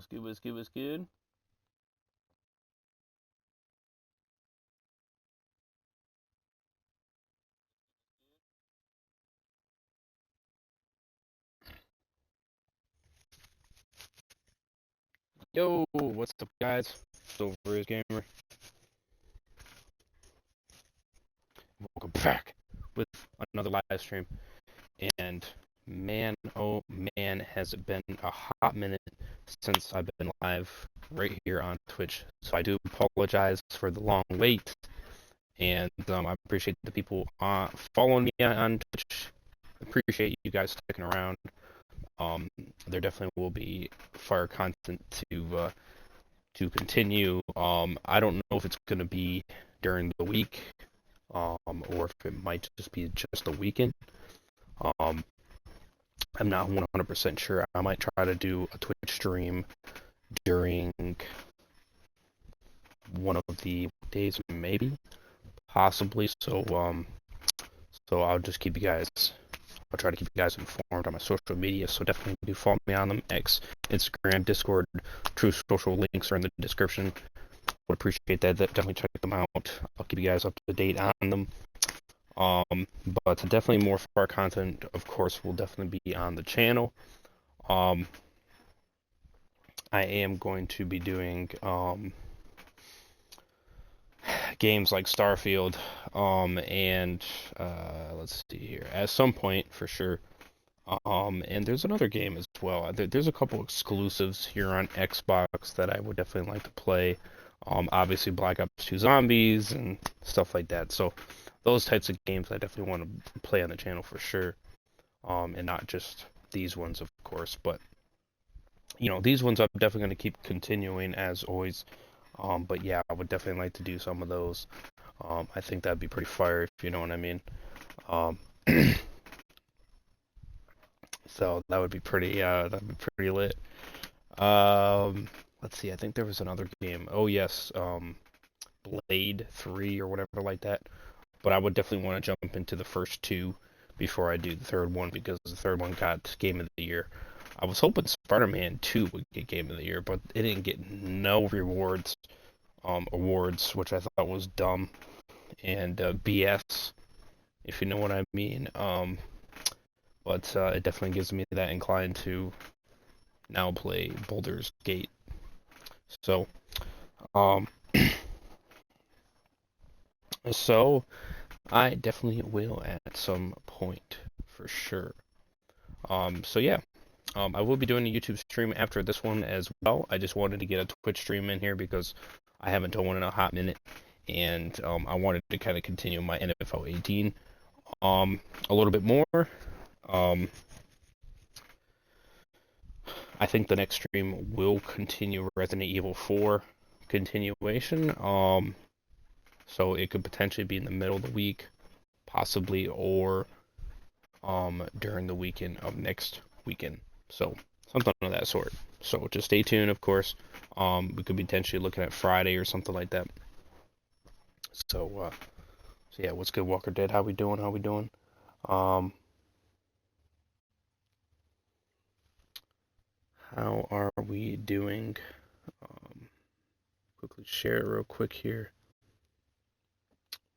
What's good? What's good? What's good? Yo, what's up, guys? Silver Gamer. Welcome back with another live stream. And man, oh man, has it been a hot minute since I've been live right here on Twitch. So I do apologize for the long wait, and I appreciate the people following me on Twitch. Appreciate you guys sticking around. Um, there definitely will be fire content to continue. I don't know if it's going to be during the week, or if it might just be just the weekend. Um, I'm not 100% sure. I might try to do a Twitch stream during one of the days, maybe, possibly. So I'll just keep you guys. I'll try to keep you guys informed on my social media. So definitely do follow me on them: X, Instagram, Discord. True social links are in the description. Would appreciate that. Definitely check them out. I'll keep you guys up to date on them. Um, but definitely more far content, of course, will definitely be on the channel. Um, I am going to be doing games like Starfield, and let's see here, at some point for sure. And there's another game as well. There's a couple exclusives here on Xbox that I would definitely like to play. Obviously Black Ops 2 Zombies and stuff like that. So those types of games I definitely want to play on the channel for sure. And not just these ones, of course, but these ones I'm definitely going to keep continuing as always. But yeah, I would definitely like to do some of those. I think that'd be pretty fire, if you know what I mean. Um, so that'd be pretty lit. Let's see. I think there was another game. Oh yes, Blade 3 or whatever like that. But I would definitely want to jump into the first two before I do the third one because the third one got Game of the Year. I was hoping Spider-Man 2 would get Game of the Year, but it didn't get no awards, which I thought was dumb and BS, if you know what I mean. But it definitely gives me that inclined to now play Baldur's Gate. So, um, so I definitely will at some point for sure. So yeah, I will be doing a YouTube stream after this one as well. I just wanted to get a Twitch stream in here because I haven't done one in a hot minute, and I wanted to kind of continue my NFL 18 a little bit more. Um, I think the next stream will continue Resident Evil 4 continuation. So it could potentially be in the middle of the week, possibly, or during the weekend of next weekend. So something of that sort. So just stay tuned, of course. We could be potentially looking at Friday or something like that. So yeah, what's good, Walker Dead? How we doing? How we doing? Um, how are we doing? Um, quickly share it real quick here.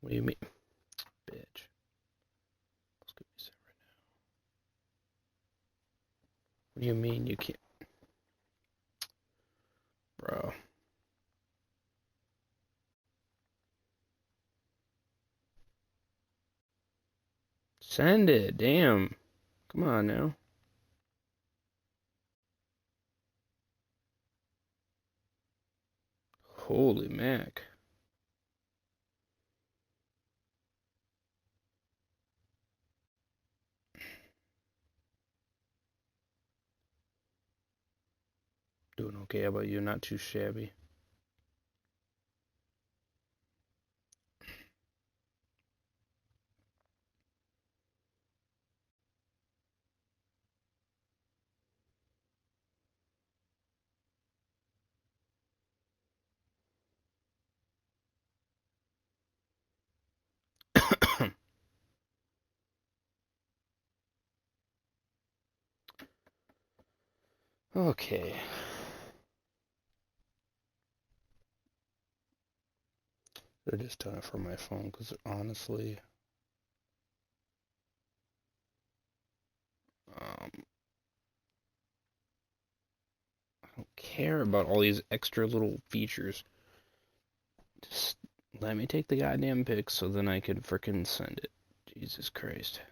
What do you mean, bitch? Let's go reset right now. What do you mean you can't, bro? Send it, damn. Come on now. Holy Mac. Doing okay. How about you? Not too shabby. Okay. Should have just done it from my phone, because honestly, I don't care about all these extra little features. Just let me take the goddamn pic so then I can frickin' send it. Jesus Christ.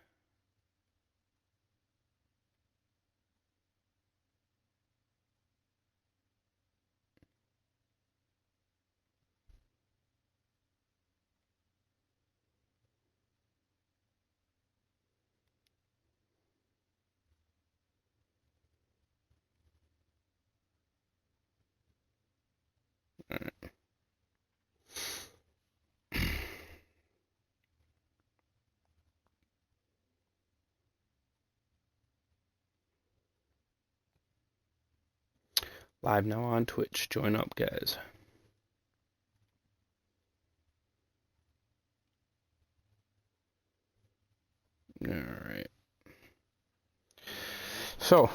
Live now on Twitch. Join up, guys. Alright. So,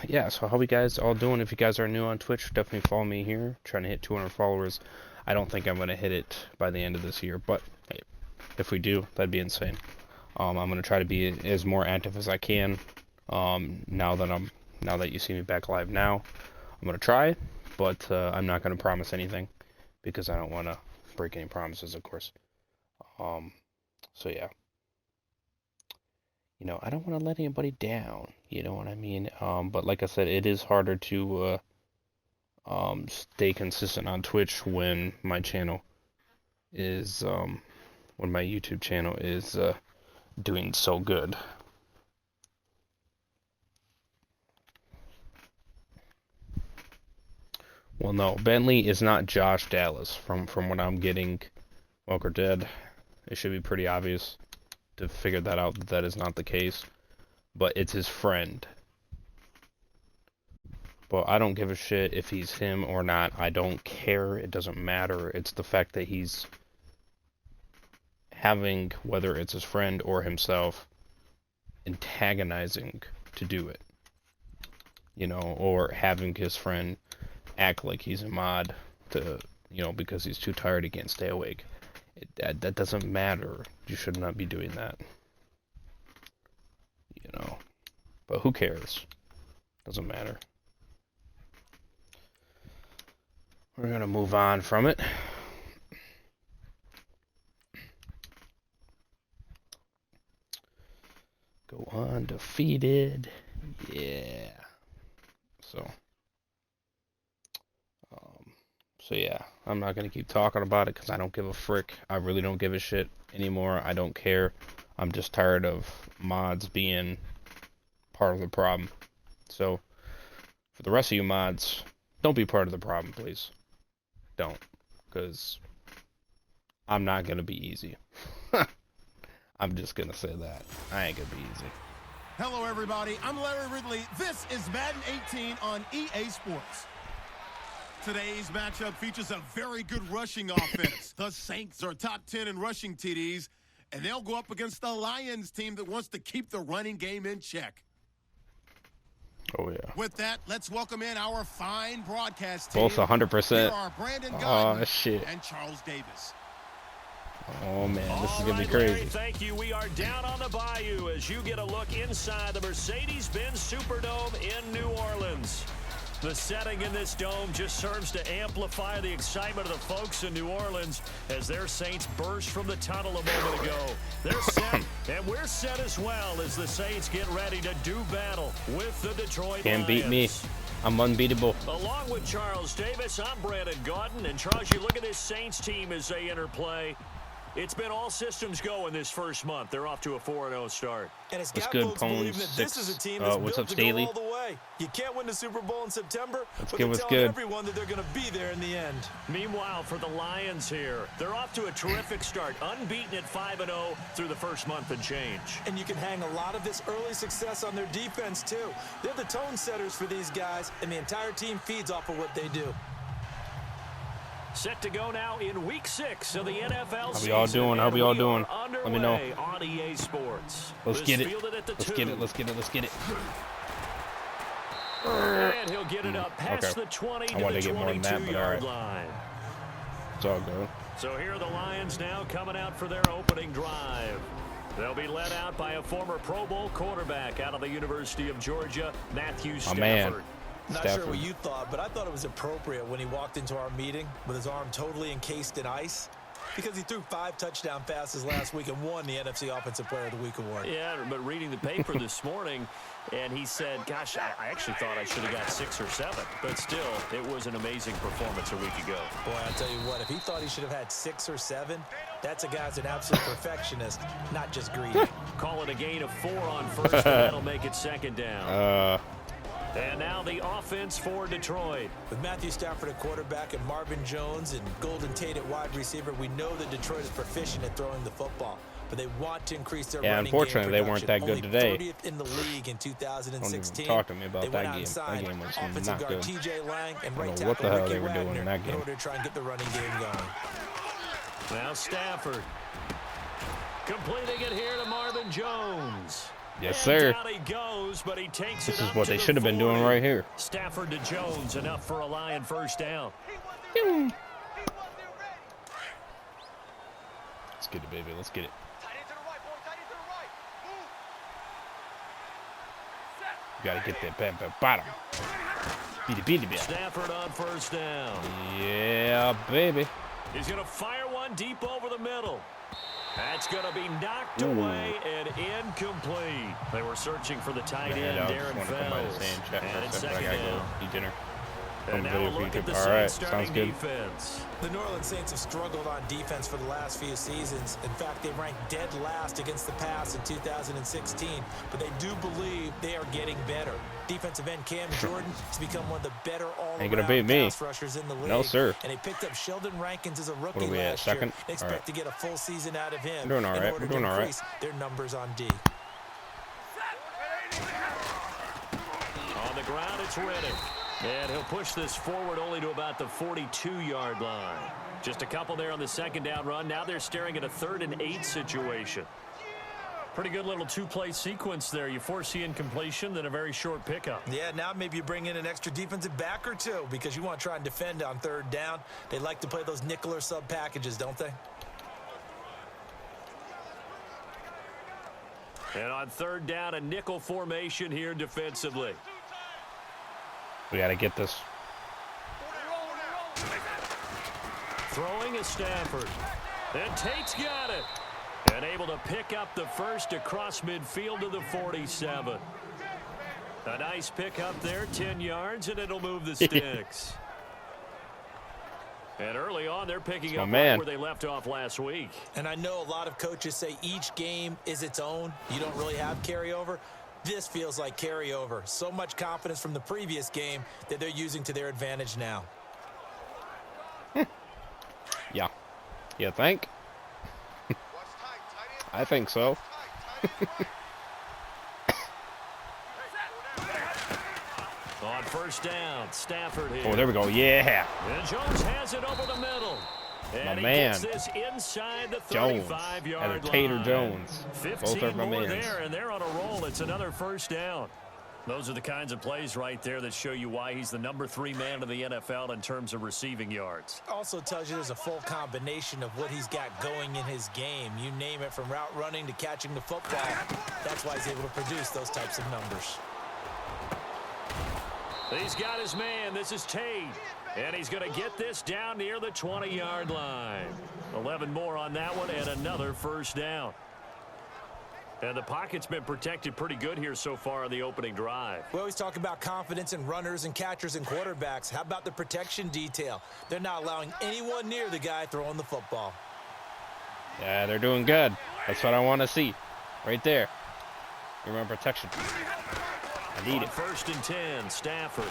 yeah, so how you guys all doing? If you guys are new on Twitch, definitely follow me here. I'm trying to hit 200 followers. I don't think I'm going to hit it by the end of this year, but hey, if we do, that'd be insane. I'm going to try to be as more active as I can. Now that you see me back live now, I'm going to try, but I'm not going to promise anything because I don't want to break any promises, of course. So yeah. You know, I don't want to let anybody down, you know what I mean? But like I said, it is harder to stay consistent on Twitch when my channel is when my YouTube channel is doing so good. Well, no, Bentley is not Josh Dallas from what I'm getting. Walker Dead. It should be pretty obvious to figure that out, that is not the case, but it's his friend. But I don't give a shit if he's him or not. I don't care. It doesn't matter. It's the fact that he's having, whether it's his friend or himself, antagonizing to do it. You know, or having his friend act like he's a mod to, you know, because he's too tired, he can't stay awake. That doesn't matter. You should not be doing that. You know. But who cares? Doesn't matter. We're gonna move on from it. Go undefeated. Yeah. So yeah, I'm not gonna keep talking about it because I don't give a frick. I really don't give a shit anymore. I don't care. I'm just tired of mods being part of the problem. So, for the rest of you mods, don't be part of the problem, please. Don't. Because I'm not gonna be easy. I'm just gonna say that. I ain't gonna be easy. Hello, everybody. I'm Larry Ridley. This is Madden 18 on EA Sports. Today's matchup features a very good rushing offense. The Saints are top 10 in rushing TDs, and they'll go up against the Lions team that wants to keep the running game in check. Oh, yeah. With that, let's welcome in our fine broadcast team. Both 100%. Here are Brandon Gaudin shit. and Charles Davis. Oh, man, this is going to be crazy. Larry, thank you. We are down on the bayou as you get a look inside the Mercedes-Benz Superdome in New Orleans. The setting in this dome just serves to amplify the excitement of the folks in New Orleans as their Saints burst from the tunnel a moment ago. They're set, and we're set as well as the Saints get ready to do battle with the Detroit Lions. Can't beat me. I'm unbeatable. Along with Charles Davis, I'm Brandon Gaudin. And Charles, you look at this Saints team as they enter play. It's been all systems go in this first month. They're off to a 4-0 start. And it's What's got good, folks believing that Pone6? this is a team that's What's built up, to Staley? go all the way. You can't win the Super Bowl in September, but good, they're what's telling good? everyone that they're going to be there in the end. Meanwhile, for the Lions here, they're off to a terrific start, unbeaten at 5-0 through the first month and change. And you can hang a lot of this early success on their defense, too. They're the tone setters for these guys, and the entire team feeds off of what they do. Set to go now in Week 6 of the NFL season. How we all doing? How we all doing? Let me know. On EA Sports. Let's get it. Let's get it. Let's get it. Let's get it. And he'll get it up past Okay. the 20 I to wanted the to get more than that, but 22-yard all line. It's all good. So here are the Lions now coming out for their opening drive. They'll be led out by a former Pro Bowl quarterback out of the University of Georgia, Matthew Stafford. Man. Not Stafford. sure what you thought, but I thought it was appropriate when he walked into our meeting with his arm totally encased in ice, because he threw 5 touchdown passes last week and won the NFC Offensive Player of the Week award. Yeah, but reading the paper this morning, and he said, gosh, I actually thought I should have got 6 or 7. But still, it was an amazing performance a week ago. Boy, I'll tell you what, if he thought he should have had 6 or 7, that's a guy who's an absolute perfectionist, not just greedy. Call it a gain of 4 on first, and that'll make it second down. And now the offense for Detroit. With Matthew Stafford at quarterback and Marvin Jones and Golden Tate at wide receiver, we know that Detroit is proficient at throwing the football. But they want to increase their running unfortunately, game they weren't production. that good today. Only 30th in the league in 2016. Don't even talk to me about they that went out game. and That signed game was offensive not guard good. T.J. Lang and I right don't know what tackle the hell Ricky they were doing Wagner in that game. order to try and get the running game going. Now Stafford. Completing it here to Marvin Jones. Yes, And sir. down he goes, but he takes This it is up what to they the should have been doing 40. right here. Stafford to Jones, enough for a Lion first down. Let's get it, baby. Let's get it. You gotta get that bottom. Beat it. Stafford on first down. Yeah, baby. He's going to fire one deep over the middle. That's going to be knocked Ooh. away and incomplete. They were searching for the tight end, I just Darren want to come by the Fells. same chat And for a it's second. I second gotta go down. eat dinner. And now video a for look at the YouTube. All right, Saints sounds starting good. defense. The New Orleans Saints have struggled on defense for the last few seasons. In fact, they ranked dead last against the pass in 2016, but they do believe they are getting better. Defensive end Cam Jordan has become one of the better Ain't gonna all-around beat me. pass rushers in the league. No, sir. And they picked up Sheldon Rankins as a rookie are we at, last second? year. They expect All right. to get a full season out of him We're doing all in right. order We're doing to all right. increase their numbers on D. On the ground, it's Riddick. And he'll push this forward only to about the 42-yard line. Just a couple there on the second down run. Now they're staring at a 3rd and 8 situation. Pretty good little 2-play sequence there. You foresee incompletion, then a very short pickup. Yeah, now maybe you bring in an extra defensive back or two because you want to try and defend on 3rd down. They like to play those nickel or sub packages, don't they? And on 3rd down, a nickel formation here defensively. We gotta get this. Throwing is Stafford. And Tate's got it. And able to pick up the first across midfield to the 47. A nice pickup there, 10 yards, and it'll move the sticks. And early on, they're picking up right where they left off last week. And I know a lot of coaches say each game is its own. You don't really have carryover. This feels like carryover. So much confidence from the previous game that they're using to their advantage now. Yeah. You think? I think so. On first down, Stafford here. Oh, there we go. Yeah. And Jones has it over the middle. And he man. gets this inside the Jones. 35-yard Either Tate or line. Jones. 15 Both are my more mans. there, and they're on a roll. It's another first down. Those are the kinds of plays right there that show you why he's the number 3 man in the NFL in terms of receiving yards. Also tells you there's a full combination of what he's got going in his game. You name it, from route running to catching the football. That's why he's able to produce those types of numbers. He's got his man. This is Tate. And he's going to get this down near the 20-yard line. 11 more on that one and another first down. And the pocket's been protected pretty good here so far on the opening drive. We always talk about confidence in runners and catchers and quarterbacks. How about the protection detail? They're not allowing anyone near the guy throwing the football. Yeah, they're doing good. That's what I want to see. Right there. Give me protection. I need On it. 1st and 10, Stafford.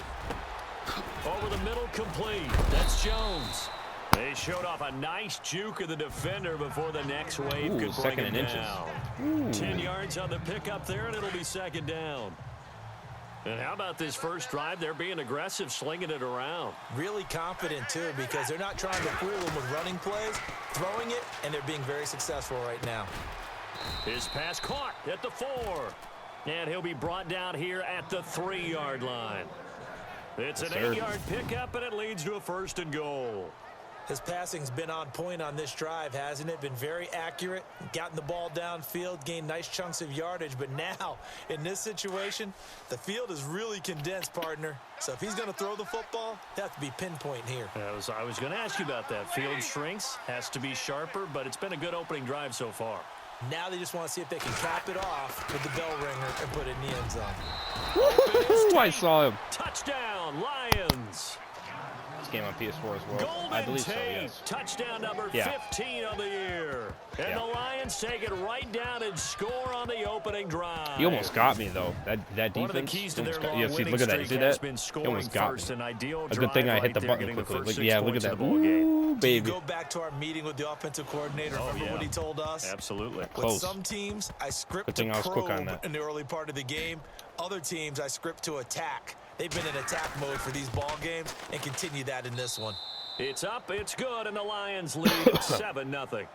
Over the middle, complete. That's Jones. They showed off a nice juke of the defender before the next wave could bring second him and down. 10 yards on the pickup there, and it'll be second down. And how about this first drive? They're being aggressive, slinging it around. Really confident, too, because they're not trying to fool them with running plays, throwing it, and they're being very successful right now. His pass caught at the 4. And he'll be brought down here at the 3-yard line. It's an 8-yard pickup, and it leads to a 1st and goal. His passing's been on point on this drive, hasn't it? Been very accurate, gotten the ball downfield, gained nice chunks of yardage. But now, in this situation, the field is really condensed, partner. So if he's going to throw the football, they have to be pinpoint here. I was going to ask you about that. Field shrinks, has to be sharper, but it's been a good opening drive so far. Now they just want to see if they can cap it off with the bell ringer and put it in the end zone. Woo-hoo, I saw him. Touchdown, Lions. This game on PS4 as well. Golden I believe so, Tate, yes. touchdown number 15 of the year. And the Lions take it right down and score on the opening drive. He almost got me, though. That defense. One of the keys to their long yeah, see, winning look at that. streak See has that? been He scoring almost got first. me. An ideal A good thing I hit the button quickly. Look, yeah, look at that. Ooh, baby. Do you go back to our meeting with the offensive coordinator? Remember what he told us? Absolutely. With Close. some teams, I script Good to thing I was quick on probe that. in the early part of the game. Other teams, I script to attack. They've been in attack mode for these ball games and continue that in this one. It's up, it's good, and the Lions lead 7-0.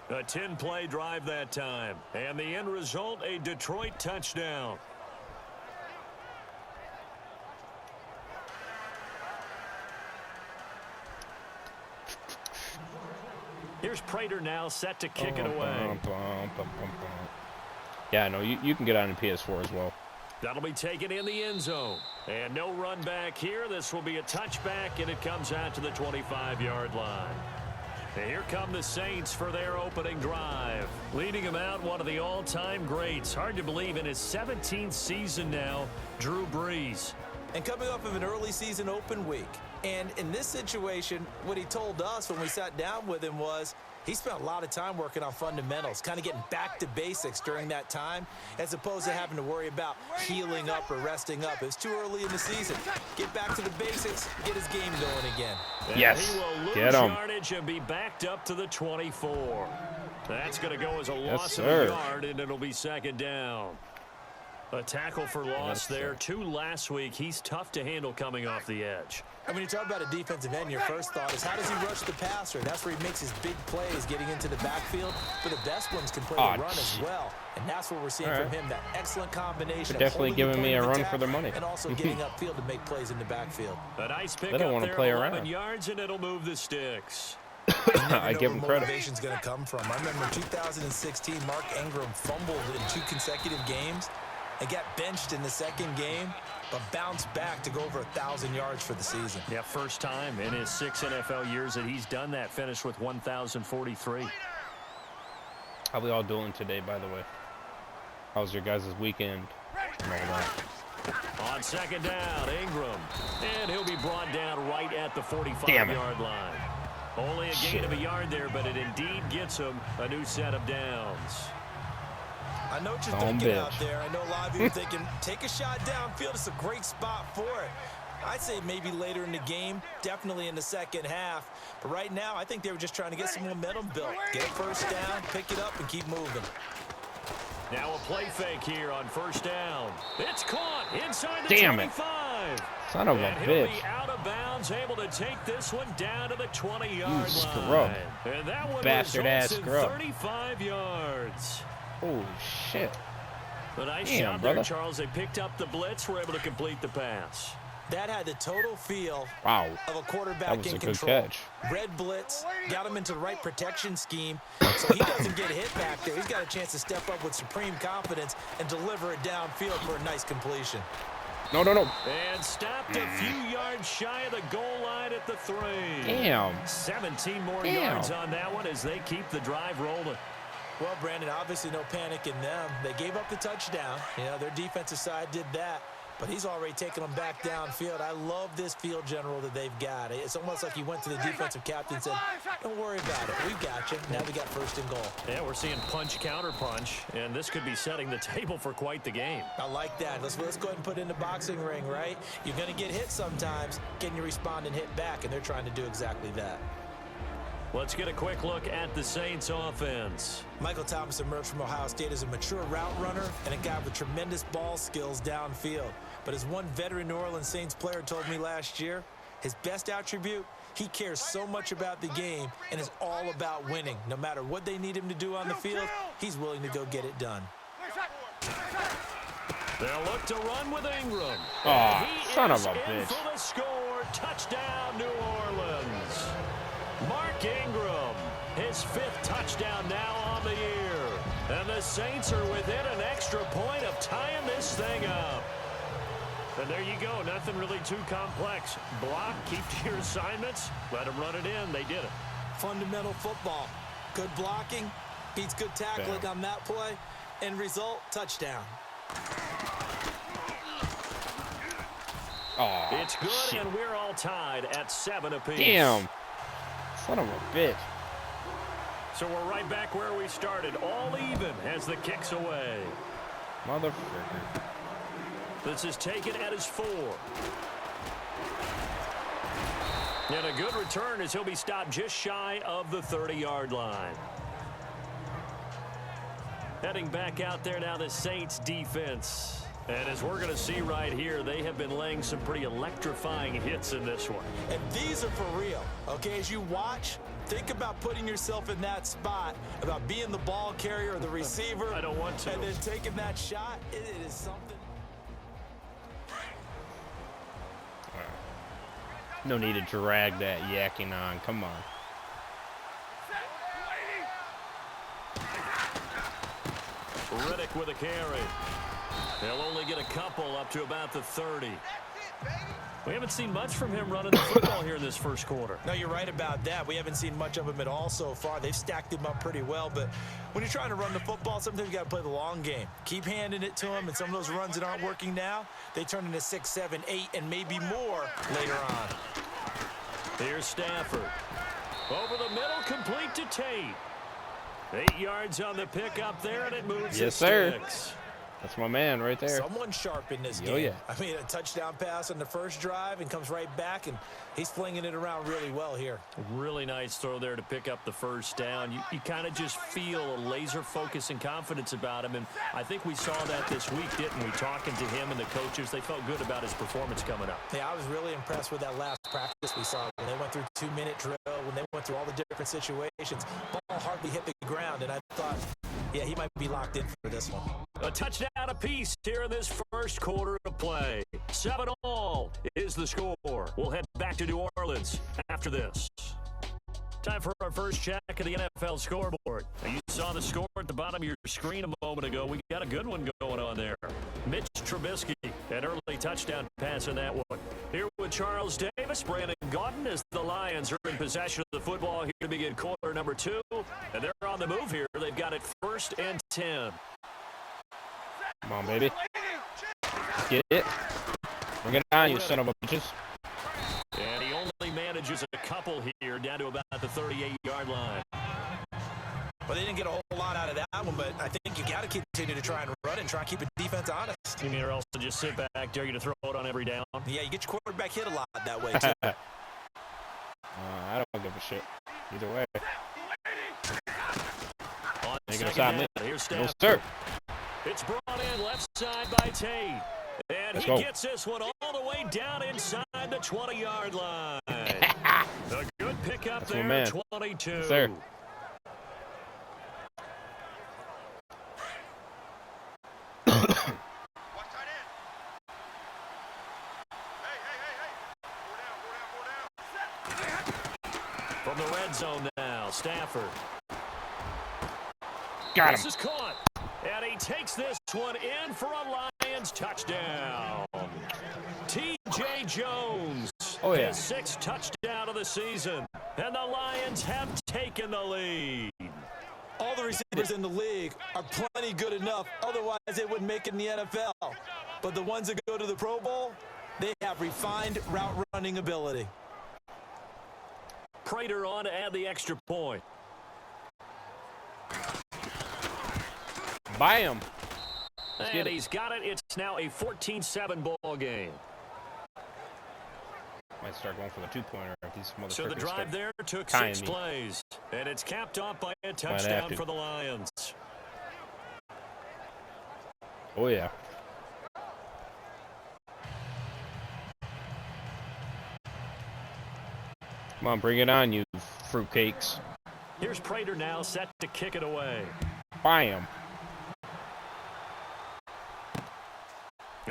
A 10-play drive that time. And the end result, a Detroit touchdown. Here's Prater now set to kick it away. Yeah, no, you can get on the PS4 as well. That'll be taken in the end zone. And no run back here. This will be a touchback, and it comes out to the 25-yard line. And here come the Saints for their opening drive. Leading them out, one of the all-time greats. Hard to believe in his 17th season now, Drew Brees. And coming off of an early season open week. And in this situation, what he told us when we sat down with him was he spent a lot of time working on fundamentals, kind of getting back to basics during that time, as opposed to having to worry about healing up or resting up. It was too early in the season. Get back to the basics, get his game going again. And yes, he will lose get him. yardage and be backed up to the 24. That's going to go as a loss of sir. a yard, and it'll be second down. A tackle for loss there. 2 last week. He's tough to handle coming off the edge. And when you talk about a defensive end, your first thought is how does he rush the passer? That's where he makes his big plays getting into the backfield. But the best ones can play the run as well. And that's what we're seeing from him, that excellent combination. They're definitely giving me a run for their money. And also getting upfield to make plays in the backfield. A nice pick They don't up want to there, play 11 around. yards, and it'll move the sticks. I give him credit. Motivation's going to come from. I remember in 2016, Mark Ingram fumbled in 2 consecutive games. And got benched in the second game, but bounced back to go over 1,000 yards for the season. Yeah, first time in his 6 NFL years that he's done that. Finished with 1,043. How we all doing today, by the way? How's your guys' weekend? And all that. On second down, Ingram. And he'll be brought down right at the 45-yard line. Only a gain of a yard there, but it indeed gets him a new set of downs. I know what you're thinking out there. I know a lot of you are thinking, take a shot downfield. It's a great spot for it. I'd say maybe later in the game, definitely in the second half. But right now, I think they were just trying to get some momentum built. Get a first down, pick it up, and keep moving. Now a play fake here on first down. It's caught inside the 25. Son of a and he'll bitch. be out of bounds, able to take this one down to the 20-yard line. Scrub. And that one Bastard-ass results in scrub. 35 yards. Holy shit. A nice Damn, job there, brother. Charles. They picked up the blitz, were able to complete the pass. That had the total feel Wow. of a quarterback That was in a good control. catch. Red blitz, got him into the right protection scheme, so he doesn't get hit back there. He's got a chance to step up with supreme confidence and deliver it downfield for a nice completion. No. And stopped a few yards shy of the goal line at the 3. Damn. 17 more Damn. yards on that one as they keep the drive rolling. Well, Brandon, obviously no panic in them. They gave up the touchdown. You know, their defensive side did that. But he's already taken them back downfield. I love this field general that they've got. It's almost like he went to the defensive captain and said, don't worry about it. We've got you. Now they got first and goal. Yeah, we're seeing punch, counter punch, and this could be setting the table for quite the game. I like that. Let's go ahead and put it in the boxing ring, right? You're going to get hit sometimes. Can you respond and hit back? And they're trying to do exactly that. Let's get a quick look at the Saints offense. Michael Thomas emerged from Ohio State as a mature route runner and a guy with tremendous ball skills downfield. But as one veteran New Orleans Saints player told me last year, his best attribute, he cares so much about the game and is all about winning. No matter what they need him to do on the field, he's willing to go get it done. They'll look to run with Ingram. Aw, son of a in bitch. for the score Touchdown, New Orleans. Mark Ingram, his 5th touchdown now on the year. And the Saints are within an extra point of tying this thing up. And there you go. Nothing really too complex. Block, keep to your assignments, let them run it in. They did it. Fundamental football. Good blocking beats good tackling on that play. End result, touchdown. Oh, it's good, shit. and we're all tied at 7 apiece. Damn. Son of a bitch. So we're right back where we started. All even as the kick's away. Motherfucker. This is taken at his 4. And a good return as he'll be stopped just shy of the 30-yard line. Heading back out there now, the Saints defense. And as we're going to see right here, they have been laying some pretty electrifying hits in this one. And these are for real, okay? As you watch, think about putting yourself in that spot, about being the ball carrier or the receiver. I don't want to. And then taking that shot, it is something. No need to drag that yakking on. Come on. Riddick with a carry. They'll only get a couple up to about the 30. We haven't seen much from him running the football here in this first quarter. No, you're right about that. We haven't seen much of him at all so far. They've stacked him up pretty well, but when you're trying to run the football, sometimes you got to play the long game. Keep handing it to him, and some of those runs that aren't working now, they turn into 6, 7, 8, and maybe more later on. Here's Stafford. Over the middle, complete to Tate. 8 yards on the pick up there, and it moves Yes, sir. Sticks. That's my man right there. Someone sharp in this game. Oh, yeah. I mean, a touchdown pass on the first drive and comes right back, and he's flinging it around really well here. Really nice throw there to pick up the first down. You kind of just feel a laser focus and confidence about him, and I think we saw that this week, didn't we? Talking to him and the coaches, they felt good about his performance coming up. Yeah, I was really impressed with that last practice we saw when they went through 2-minute drill, when they went through all the different situations. Ball hardly hit the ground, and I thought, yeah, he might be locked in for this one. A touchdown apiece here in this first quarter of play. 7-all is the score. We'll head back to New Orleans after this. Time for our first check of the NFL scoreboard. Now, you saw the score at the bottom of your screen a moment ago. We got a good one going on there. Mitch Trubisky, an early touchdown pass in that one. Here with Charles Davis, Brandon Gaudin, as the Lions are in possession of the football here to begin quarter number 2. And they're on the move here. They've got it 1st and 10. Come on, baby. Get it. Bring it on, you son of a bitches. And he only manages a couple here down to about the 38-yard line. Well, they didn't get a whole lot out of that one, but I think you got to continue to try and run and try and keep the defense honest. You mean or else to just sit back, dare you to throw it on every down? Yeah, you get your quarterback hit a lot that way, too. I don't give a shit. Either way. On Making a second stop. down, here's No, Stafford. sir. It's brought in left side by Tate. And Let's he go. gets this one all the way down inside the 20-yard line. A good pickup That's my there, man. 22. Yes, sir. From the red zone now, Stafford. Got This him. is caught. And he takes this one in for a Lions touchdown. T.J. Jones. Oh, yeah. His 6th touchdown of the season. And the Lions have taken the lead. All the receivers in the league are plenty good enough. Otherwise, they wouldn't make it in the NFL. But the ones that go to the Pro Bowl, they have refined route running ability. Prater on to add the extra point. Buy him. And he's got it. It's now a 14-7 ball game. Might start going for the 2-pointer if these motherfuckers So the drive start there took tying 6 me. plays. And it's capped off by a have touchdown to. for the Lions. Oh, yeah. Come on, bring it on, you fruitcakes. Here's Prater now set to kick it away. Buy him.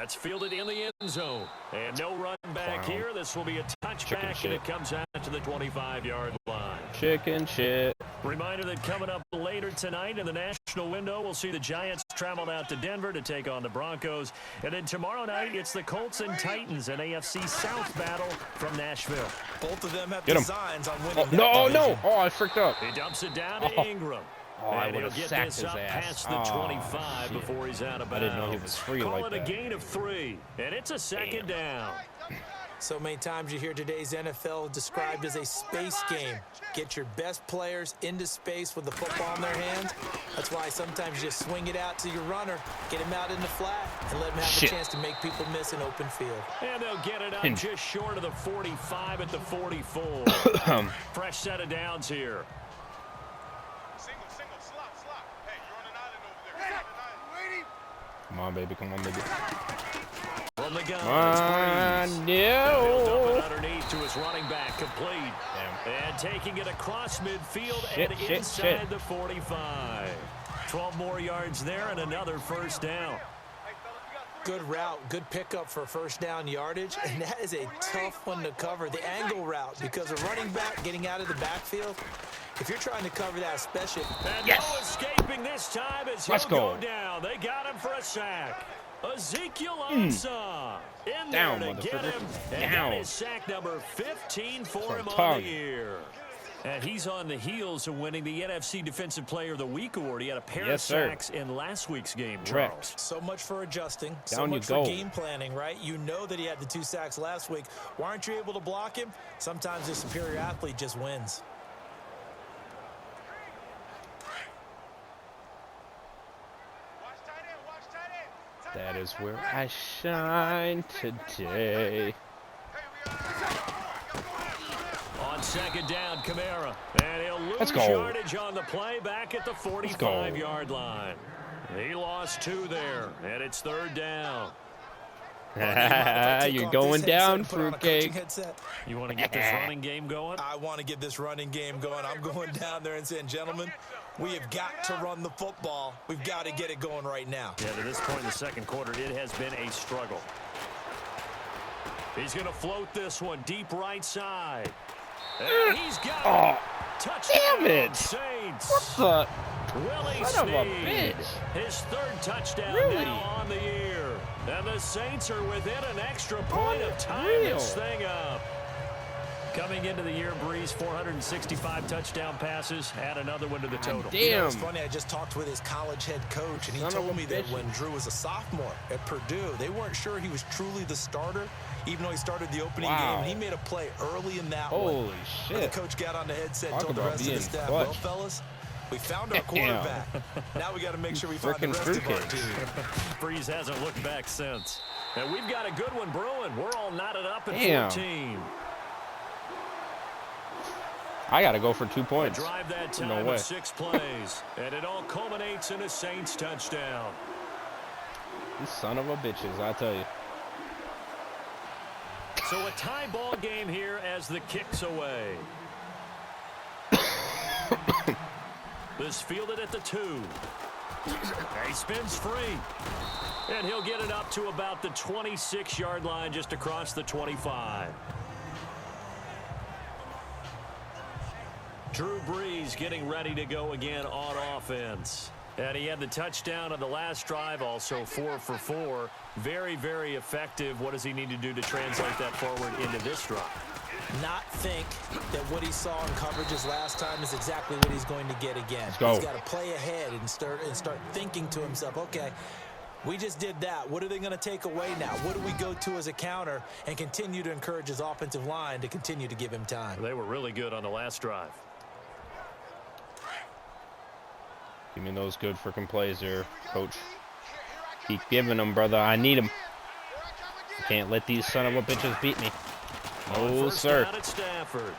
That's fielded in the end zone. And no run back here. This will be a touchback, and it comes out to the 25-yard line. Chicken shit. Reminder that coming up later tonight in the national window, we'll see the Giants travel out to Denver to take on the Broncos. And then tomorrow night, it's the Colts and Titans, an AFC South battle from Nashville. Both of them have designs on winning. No. Oh, I freaked up. He dumps it down to Ingram. I and would he'll have get sacked this his up ass. past the 25 before he's out of bounds. I didn't know he was free Call like it that. a gain of 3, and it's a second down. So many times you hear today's NFL described as a space game. Get your best players into space with the football in their hands. That's why sometimes you just swing it out to your runner, get him out in the flat, and let him have a chance to make people miss an open field. And they'll get it up just short of the 45 at the 44. Fresh set of downs here. Come on, baby. Come on, baby. From the gun, Come on, no. Underneath to his running back, complete. Damn. And taking it across midfield and inside the 45. 12 more yards there and another first down. Good route, good pickup for first down yardage, and that is a tough one to cover. The angle route, because a running back getting out of the backfield, if you're trying to cover that, especially. And no escaping this time as he'll go down. They got him for a sack. Ezekiel Ansah in there to get him. And that is sack number 15 for him on the year. And he's on the heels of winning the NFC Defensive Player of the Week award. He had a pair of sacks in last week's game, Charles. So much for adjusting. So much for game planning, right? You know that he had the 2 sacks last week. Why aren't you able to block him? Sometimes the superior athlete just wins. That is where I shine today. On second down, Kamara. And he'll lose yardage on the play back at the 45-yard line. He lost 2 there, and it's third down. You're going down, fruitcake. You want to get this running game going? I want to get this running game going. I'm going down there and saying, gentlemen, we have got to run the football. We've got to get it going right now. Yeah, to this point in the second quarter, it has been a struggle. He's going to float this one deep right side. And he's got it. Touchdown, damn it. Saints. What the? Willie Son of a Snead, bitch. his 3rd touchdown now on the year. And the Saints are within an extra point of tying this thing up. Coming into the year, Breeze, 465 touchdown passes. Add another one to the total. Damn. You know, it's funny, I just talked with his college head coach, and he told me that when Drew was a sophomore at Purdue, they weren't sure he was truly the starter, even though he started the opening game. And he made a play early in that one. Holy shit. The coach got on the headset and told the rest of the staff, well, fellas, we found our quarterback. Now we got to make sure we find the rest of our team. Breeze hasn't looked back since. And we've got a good one brewing. We're all knotted up at 14. I got to go for 2 points. Drive that time of 6 plays. And it all culminates in a Saints touchdown. You son of a bitches, I tell you. So a tie ball game here as the kick's away. This fielded at the 2. He spins free. And he'll get it up to about the 26-yard line just across the 25. Drew Brees getting ready to go again on offense. And he had the touchdown on the last drive, also 4 for 4. Very, very effective. What does he need to do to translate that forward into this drive? Not think that what he saw in coverages last time is exactly what he's going to get again. Let's go. He's got to play ahead and start thinking to himself, okay, we just did that. What are they going to take away now? What do we go to as a counter? And continue to encourage his offensive line to continue to give him time. They were really good on the last drive. Give me those good freaking plays there, coach. Keep giving them, brother. I need them. Can't let these son of a bitches beat me. No, sir. Down at Stafford.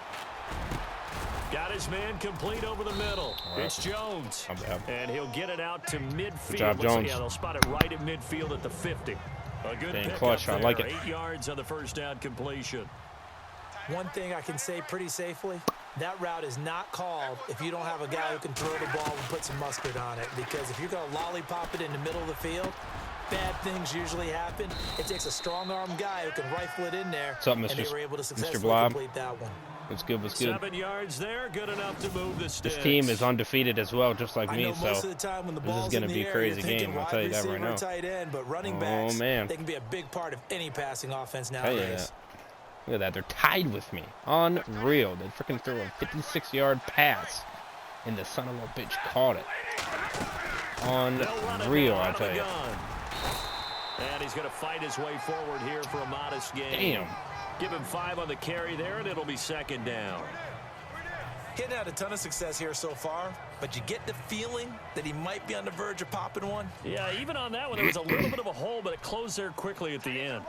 Got his man complete over the middle. Right. It's Jones. And he'll get it out to midfield. Good job, Jones. Yeah, they'll spot it right at midfield at the 50. A good pick clutch. up there. I like it. 8 yards on the first down completion. One thing I can say pretty safely, that route is not called if you don't have a guy who can throw the ball and put some mustard on it. Because if you're going to lollipop it in the middle of the field, bad things usually happen. It takes a strong-arm guy who can rifle it in there. What's up, And they were able to Mr. successfully Blob? complete that one. What's good? What's good? 7 yards there, good enough to move the sticks. This team is undefeated as well, just like I me. know So most of the time when the this is ball's gonna in the be a air, crazy you're thinking game. I'll wide tell you that receiver, right now. tight end, but running Oh, backs, man. they can be a big part of any passing offense Tell you nowadays. that. Look at that. They're tied with me. Unreal. They freaking threw a 56-yard pass, and the son of a bitch caught it. Unreal, I tell you. And he's going to fight his way forward here for a modest gain. Damn. Give him 5 on the carry there, and it'll be 2nd down. He hadn't had a ton of success here so far, but you get the feeling that he might be on the verge of popping one. Yeah, even on that one, there was a little bit of a hole, but it closed there quickly at the end.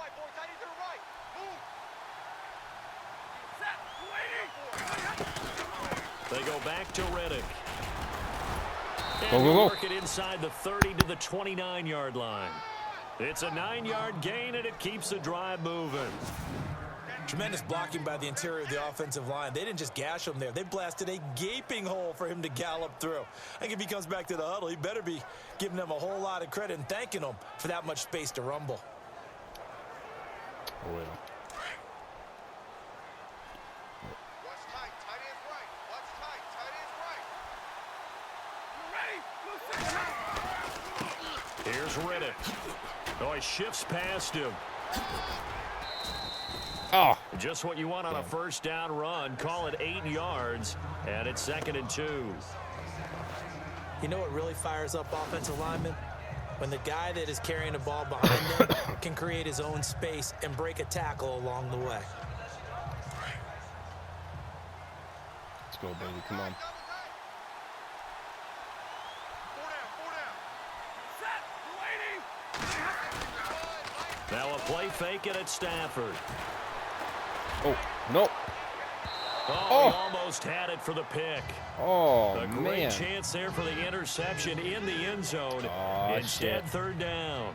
They go back to Reddick. Go, And go, go. work it inside the 30 to the 29-yard line. It's a 9-yard gain, and it keeps the drive moving. Tremendous blocking by the interior of the offensive line. They didn't just gash him there. They blasted a gaping hole for him to gallop through. I think if he comes back to the huddle, he better be giving them a whole lot of credit and thanking them for that much space to rumble. Oh, well. Here's Reddick. Oh, he shifts past him. Oh, Just what you want on a first down run. Call it 8 yards, and it's 2nd and 2. You know what really fires up offensive linemen? When the guy that is carrying the ball behind them can create his own space and break a tackle along the way. let's go, baby. Come on. Now a play fake it at Stafford. Oh, no. Oh, he almost had it for the pick. Oh, A great man. chance there for the interception in the end zone. Aw, Instead, shit. 3rd down.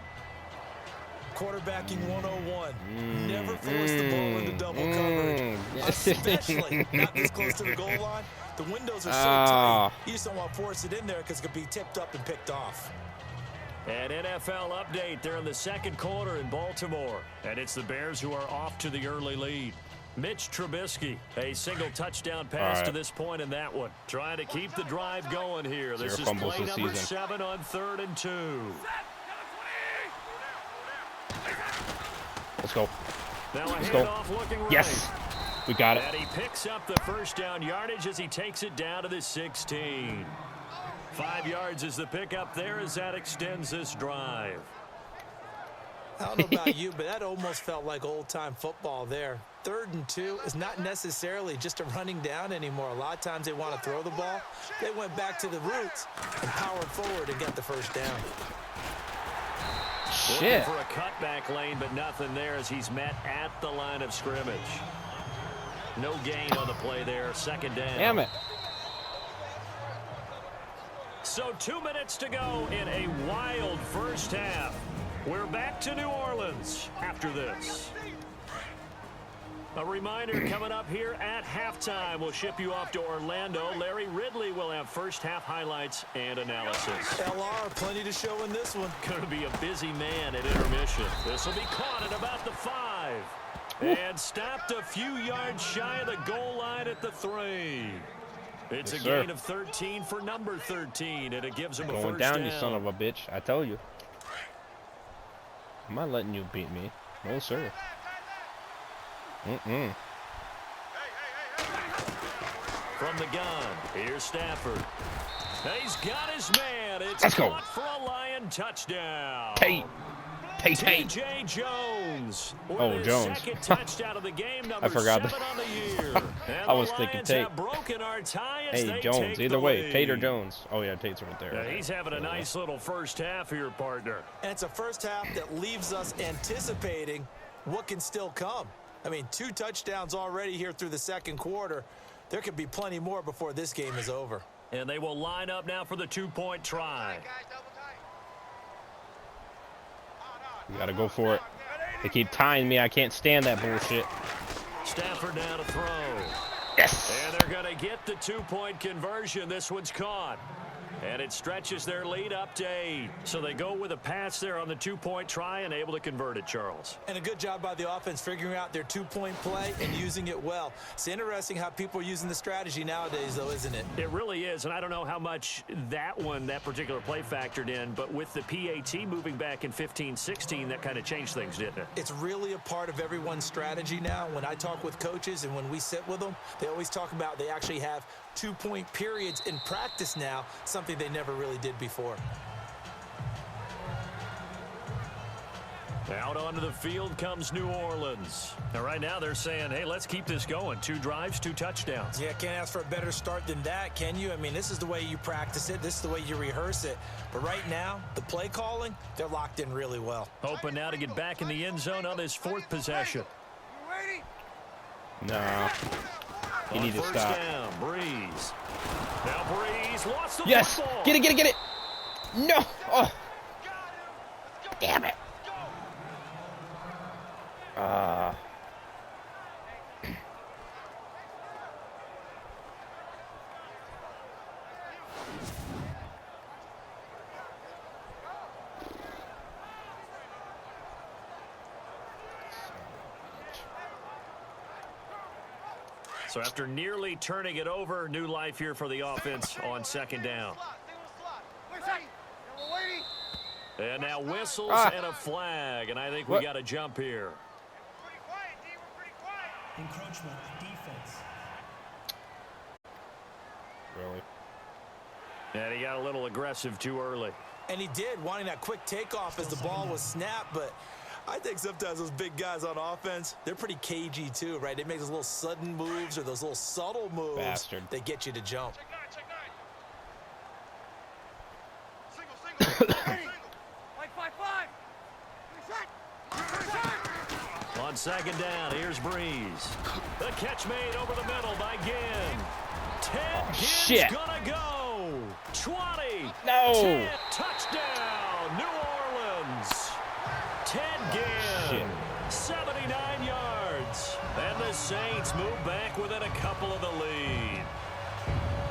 Quarterbacking 101. Never force the ball into double coverage. Especially not this close to the goal line. The windows are so tight. You just don't want to force it in there because it could be tipped up and picked off. An NFL update there in the 2nd quarter in Baltimore. And it's the Bears who are off to the early lead. Mitch Trubisky, a single touchdown pass to this point in that one. Trying to keep the drive going here. This is play number 7 on 3rd and 2. Let's go. Now a Let's go. handoff looking right. Yes. We got it. And he picks up the first down yardage as he takes it down to the 16. 5 yards is the pickup there as that extends this drive. I don't know about you, but that almost felt like old-time football there. 3rd and 2 is not necessarily just a running down anymore. A lot of times they want to throw the ball. They went back to the roots and powered forward and got the first down. Looking for a cutback lane, but nothing there as he's met at the line of scrimmage. No gain on the play there. 2nd down. Damn it. So 2 minutes to go in a wild first half. We're back to New Orleans after this. A reminder coming up here at halftime. We'll ship you off to Orlando. Larry Ridley will have first half highlights and analysis. LR, plenty to show in this one. Going to be a busy man at intermission. This will be caught at about the 5. And stopped a few yards shy of the goal line at the 3. It's a gain of 13 for number 13, and it gives him a first down. Going down, you son of a bitch. I tell you. I'm not letting you beat me. No, sir. From the gun, here's Stafford. He's got his man. It's Let's go. caught for a Lion touchdown. Tate. T.J. Jones. Oh, Jones. Second touchdown of the game, number I forgot 7 on the year. And I was the thinking Lions Tate. have broken our tie as Hey, they Jones. take Either the way, lead. Tate or Jones. Oh, yeah, Tate's right there. Yeah, he's having a nice little first half here, partner. And it's a first half that leaves us anticipating what can still come. I mean, 2 touchdowns already here through the 2nd quarter. There could be plenty more before this game is over. And they will line up now for the 2-point try. You gotta go for it. They keep tying me. I can't stand that bullshit. Stafford now to throw. Yes. And they're going to get the two-point conversion. This one's caught. And it stretches their lead up to 8. So they go with a pass there on the two-point try and able to convert it, Charles. And a good job by the offense figuring out their two-point play and using it well. It's interesting how people are using the strategy nowadays, though, isn't it? It really is, and I don't know how much that particular play factored in, but with the PAT moving back in 15-16, that kind of changed things, didn't it? It's really a part of everyone's strategy now. When I talk with coaches and when we sit with them, they always talk about they actually have two-point periods in practice now, something they never really did before. Out onto the field comes New Orleans. Now, right now they're saying, hey, let's keep this going. 2 drives, 2 touchdowns. Yeah, can't ask for a better start than that, can you? I mean, this is the way you practice it. This is the way you rehearse it. But right now, the play calling, they're locked in really well. Hoping now to get back in the end zone on this 4th possession. No. You need to first stop. Down, Breeze. Now Breeze lost the Yes. football. Get it, get it, get it. No. Oh. Damn it. So after nearly turning it over, new life here for the offense on 2nd down. And now whistles and a flag, and I think we got a jump here. Encroachment defense. Really? And he got a little aggressive too early. And he did, wanting that quick takeoff as the ball was snapped, but I think sometimes those big guys on offense, they're pretty cagey too, right? They make those little sudden moves or those little subtle moves Bastard. that get you to jump. On 2nd down, here's Breeze. The catch made over the middle by Ginn. 10 Ginn's shit. gonna go. 20. No. 10, touchdown, New Orleans. Ted Ginn, Shit. 79 yards. And the Saints move back within a couple of the lead.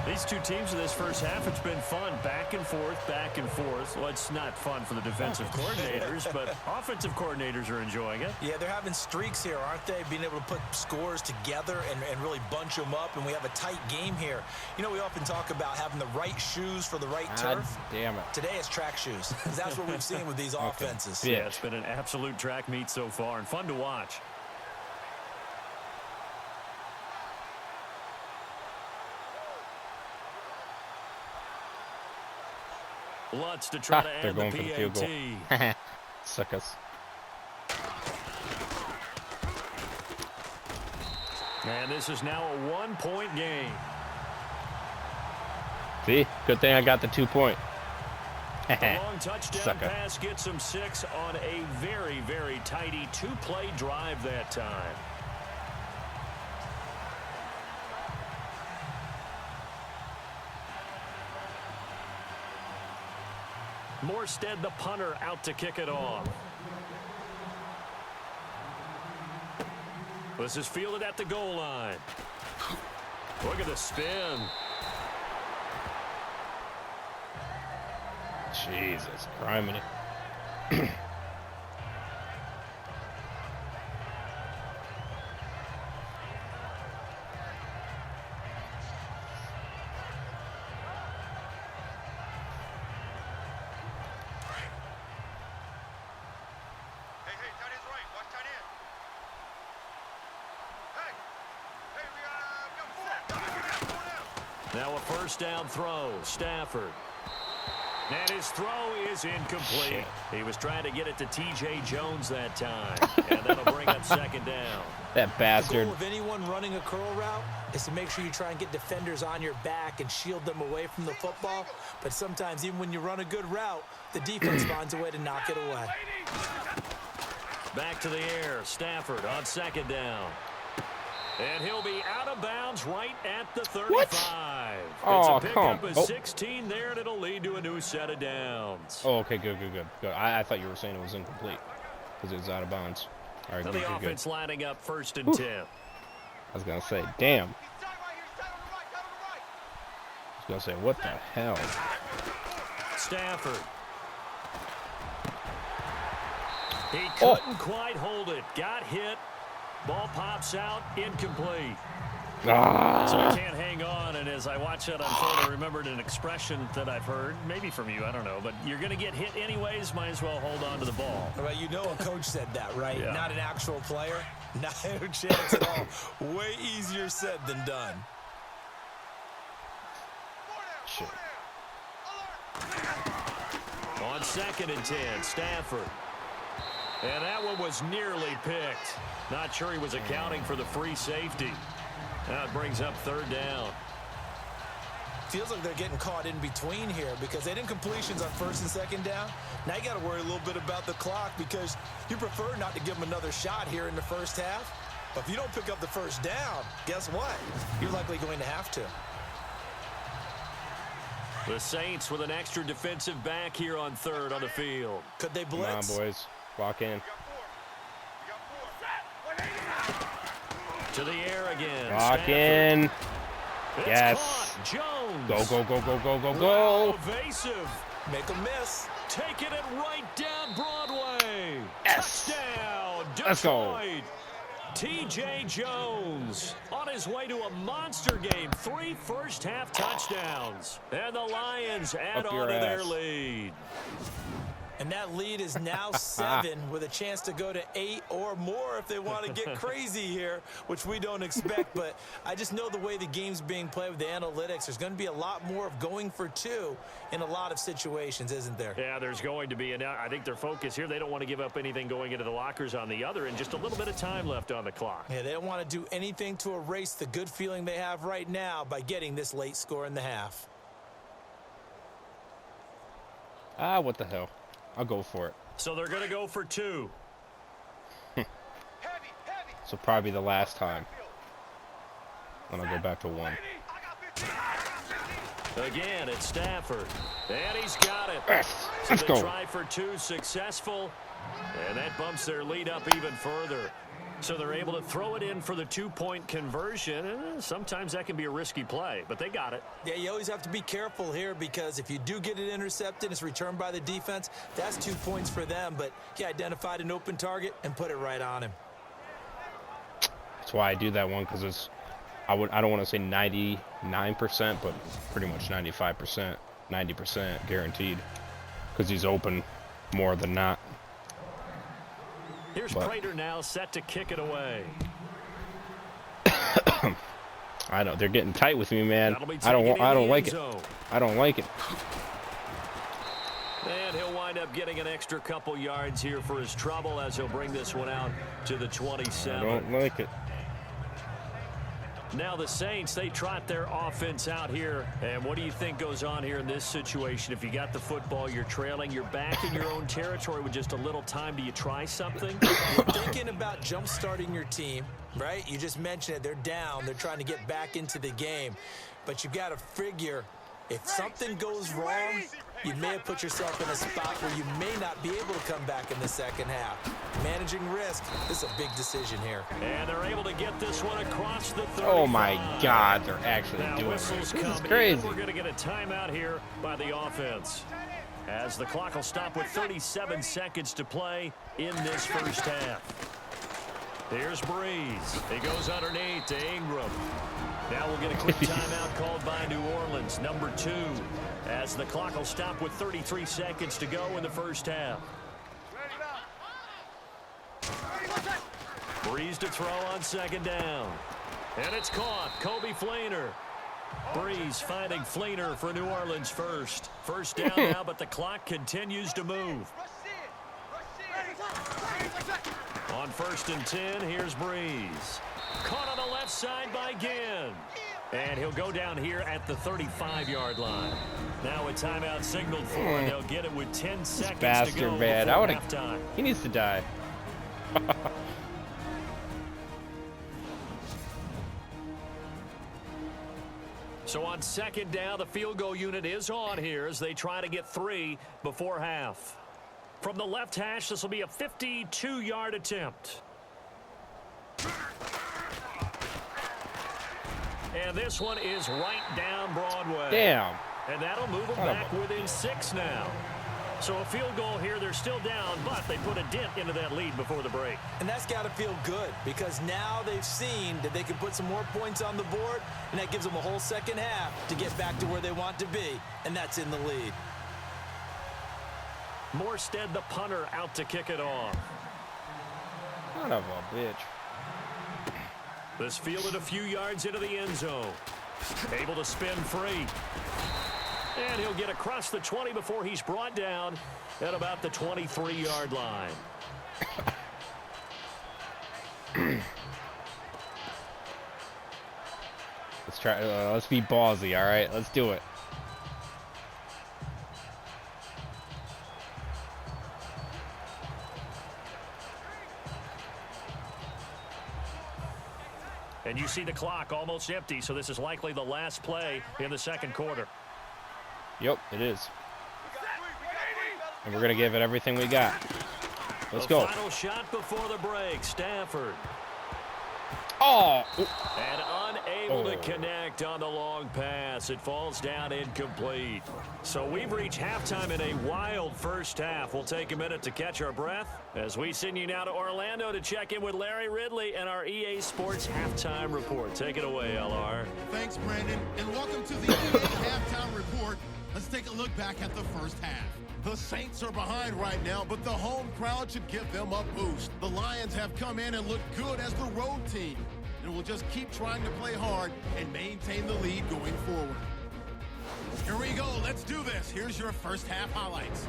These two teams in this first half, it's been fun. Back and forth, back and forth. Well, it's not fun for the defensive coordinators, but offensive coordinators are enjoying it. Yeah, they're having streaks here, aren't they? Being able to put scores together and really bunch them up, and we have a tight game here. You know, we often talk about having the right shoes for the right God turf. damn it. Today it's track shoes. That's what we've seen with these offenses. Yeah. Yeah, it's been an absolute track meet so far and fun to watch. Lutz to try to They're add going the for the field goal. PAT. Suckers. And this is now a 1-point game. See? Good thing I got the 2-point. The long touchdown Sucker. pass gets them 6 on a very, very tidy 2-play drive that time. Morstead, the punter, out to kick it off. This is fielded at the goal line. Look at the spin. Jesus, criminy. Now a first down throw. Stafford. And his throw is incomplete. Shit. He was trying to get it to T.J. Jones that time. And that'll bring up 2nd down. That The bastard. goal of anyone running a curl route is to make sure you try and get defenders on your back and shield them away from the football. But sometimes, even when you run a good route, the defense finds a way to knock it away. Back to the air. Stafford on 2nd down. And he'll be out of bounds right at the 35. What? It's Oh, a pickup come. of Oh. 16 there, and it'll lead to a new set of downs. Oh, okay, good. I thought you were saying it was incomplete because it was out of bounds. All right, Now good. the offense lining up 1st and 10. I was going to say, damn. gonna say, what the hell? Stafford. He couldn't quite hold it. Got hit. Ball pops out. Incomplete. So he can't hang on, and as I watch that unfold, I remembered an expression that I've heard, maybe from you, I don't know, but you're going to get hit anyways, might as well hold on to the ball. Well, you know a coach said that, right? Yeah. Not an actual player. Not a chance at all. Way easier said than done. Shit. On 2nd and 10, Stafford. And that one was nearly picked. Not sure he was accounting for the free safety. Now it brings up 3rd down. Feels like they're getting caught in between here because they didn't completions on 1st and 2nd down. Now you got to worry a little bit about the clock because you prefer not to give them another shot here in the first half. But if you don't pick up the 1st down, guess what? You're likely going to have to. The Saints with an extra defensive back here on 3rd on the field. Could they Come blitz? on, boys. Lock in. To the air again. Lock Stafford. in. It's Yes. caught. Jones. Go, go, go, go, go, go, Wow, go. evasive. Make a miss. Taking it right down Broadway. Yes. Touchdown, Let's go. Detroit. T.J. Jones on his way to a monster game. 3 first-half touchdowns. And the Lions add Up your on to their ass. lead. And that lead is now 7 with a chance to go to 8 or more if they want to get crazy here, which we don't expect. But I just know the way the game's being played with the analytics, there's going to be a lot more of going for 2 in a lot of situations, isn't there? Yeah, there's going to be. And I think their focus here, they don't want to give up anything going into the lockers on the other, and just a little bit of time left on the clock. Yeah, they don't want to do anything to erase the good feeling they have right now by getting this late score in the half. What the hell? I'll go for it. So they're going to go for 2. So probably the last time. When I go back to 1. Again, it's Stafford. And he's got it. Yes. So Let's they go. try for 2, successful. And that bumps their lead up even further. So they're able to throw it in for the 2-point conversion. And sometimes that can be a risky play, but they got it. Yeah, you always have to be careful here because if you do get it intercepted, it's returned by the defense. That's 2 points for them, but he identified an open target and put it right on him. That's why I do that one, because it's I don't want to say 99%, but pretty much 95%, 90% guaranteed, because he's open more than not. Here's But Prater now set to kick it away. I know they're getting tight with me, man. That'll be I don't taken in the like end it. zone. I don't like it. And he'll wind up getting an extra couple yards here for his trouble as he'll bring this one out to the 27. I don't like it. Now the Saints, they trot their offense out here. And what do you think goes on here in this situation? If you got the football, you're trailing, you're back in your own territory with just a little time. Do you try something? You're thinking about jump-starting your team, right? You just mentioned it. They're down. They're trying to get back into the game. But you've got to figure if something goes wrong, you may have put yourself in a spot where you may not be able to come back in the second half. Managing risk, this is a big decision here. And they're able to get this one across the 35. Oh my God, they're actually Now doing whistles it. This come is in. crazy. We're going to get a timeout here by the offense, as the clock will stop with 37 seconds to play in this first half. Here's Breeze. He goes underneath to Ingram. Now we'll get a quick timeout called by New Orleans, number 2, as the clock will stop with 33 seconds to go in the first half. Breeze to throw on second down. And it's caught. Kobe Fleener. Breeze finding Fleener for New Orleans first. First down now, but the clock continues to move. On 1st and 10, here's Breeze. Caught on the left side by Ginn. And he'll go down here at the 35-yard line. Now a timeout signaled for, and they'll get it with 10 seconds to Bastard, go man. before I would've- halftime. He needs to die. So on second down, the field goal unit is on here as they try to get 3 before half. From the left hash, this will be a 52-yard attempt. And this one is right down Broadway. Damn. And that'll move them back within 6 now. So a field goal here, they're still down, but they put a dent into that lead before the break. And that's got to feel good because now they've seen that they can put some more points on the board, and that gives them a whole second half to get back to where they want to be, and that's in the lead. Morstead, the punter, out to kick it off. Son of a bitch. This fielded a few yards into the end zone. Able to spin free. And he'll get across the 20 before he's brought down at about the 23-yard line. Let's try. Let's be ballsy, all right? Let's do it. And you see the clock almost empty, so this is likely the last play in the second quarter. Yep, it is. And we're going to give it everything we got. Let's go. Final shot before the break. Stafford. Oh! And unable to connect on the long pass. It falls down incomplete. So we've reached halftime in a wild first half. We'll take a minute to catch our breath as we send you now to Orlando to check in with Larry Ridley and our EA Sports Halftime Report. Take it away, LR. Thanks, Brandon, and welcome to the EA Halftime Report. Let's take a look back at the first half. The Saints are behind right now, but the home crowd should give them a boost. The Lions have come in and looked good as the road team, and will just keep trying to play hard and maintain the lead going forward. Here we go. Let's do this. Here's your first half highlights.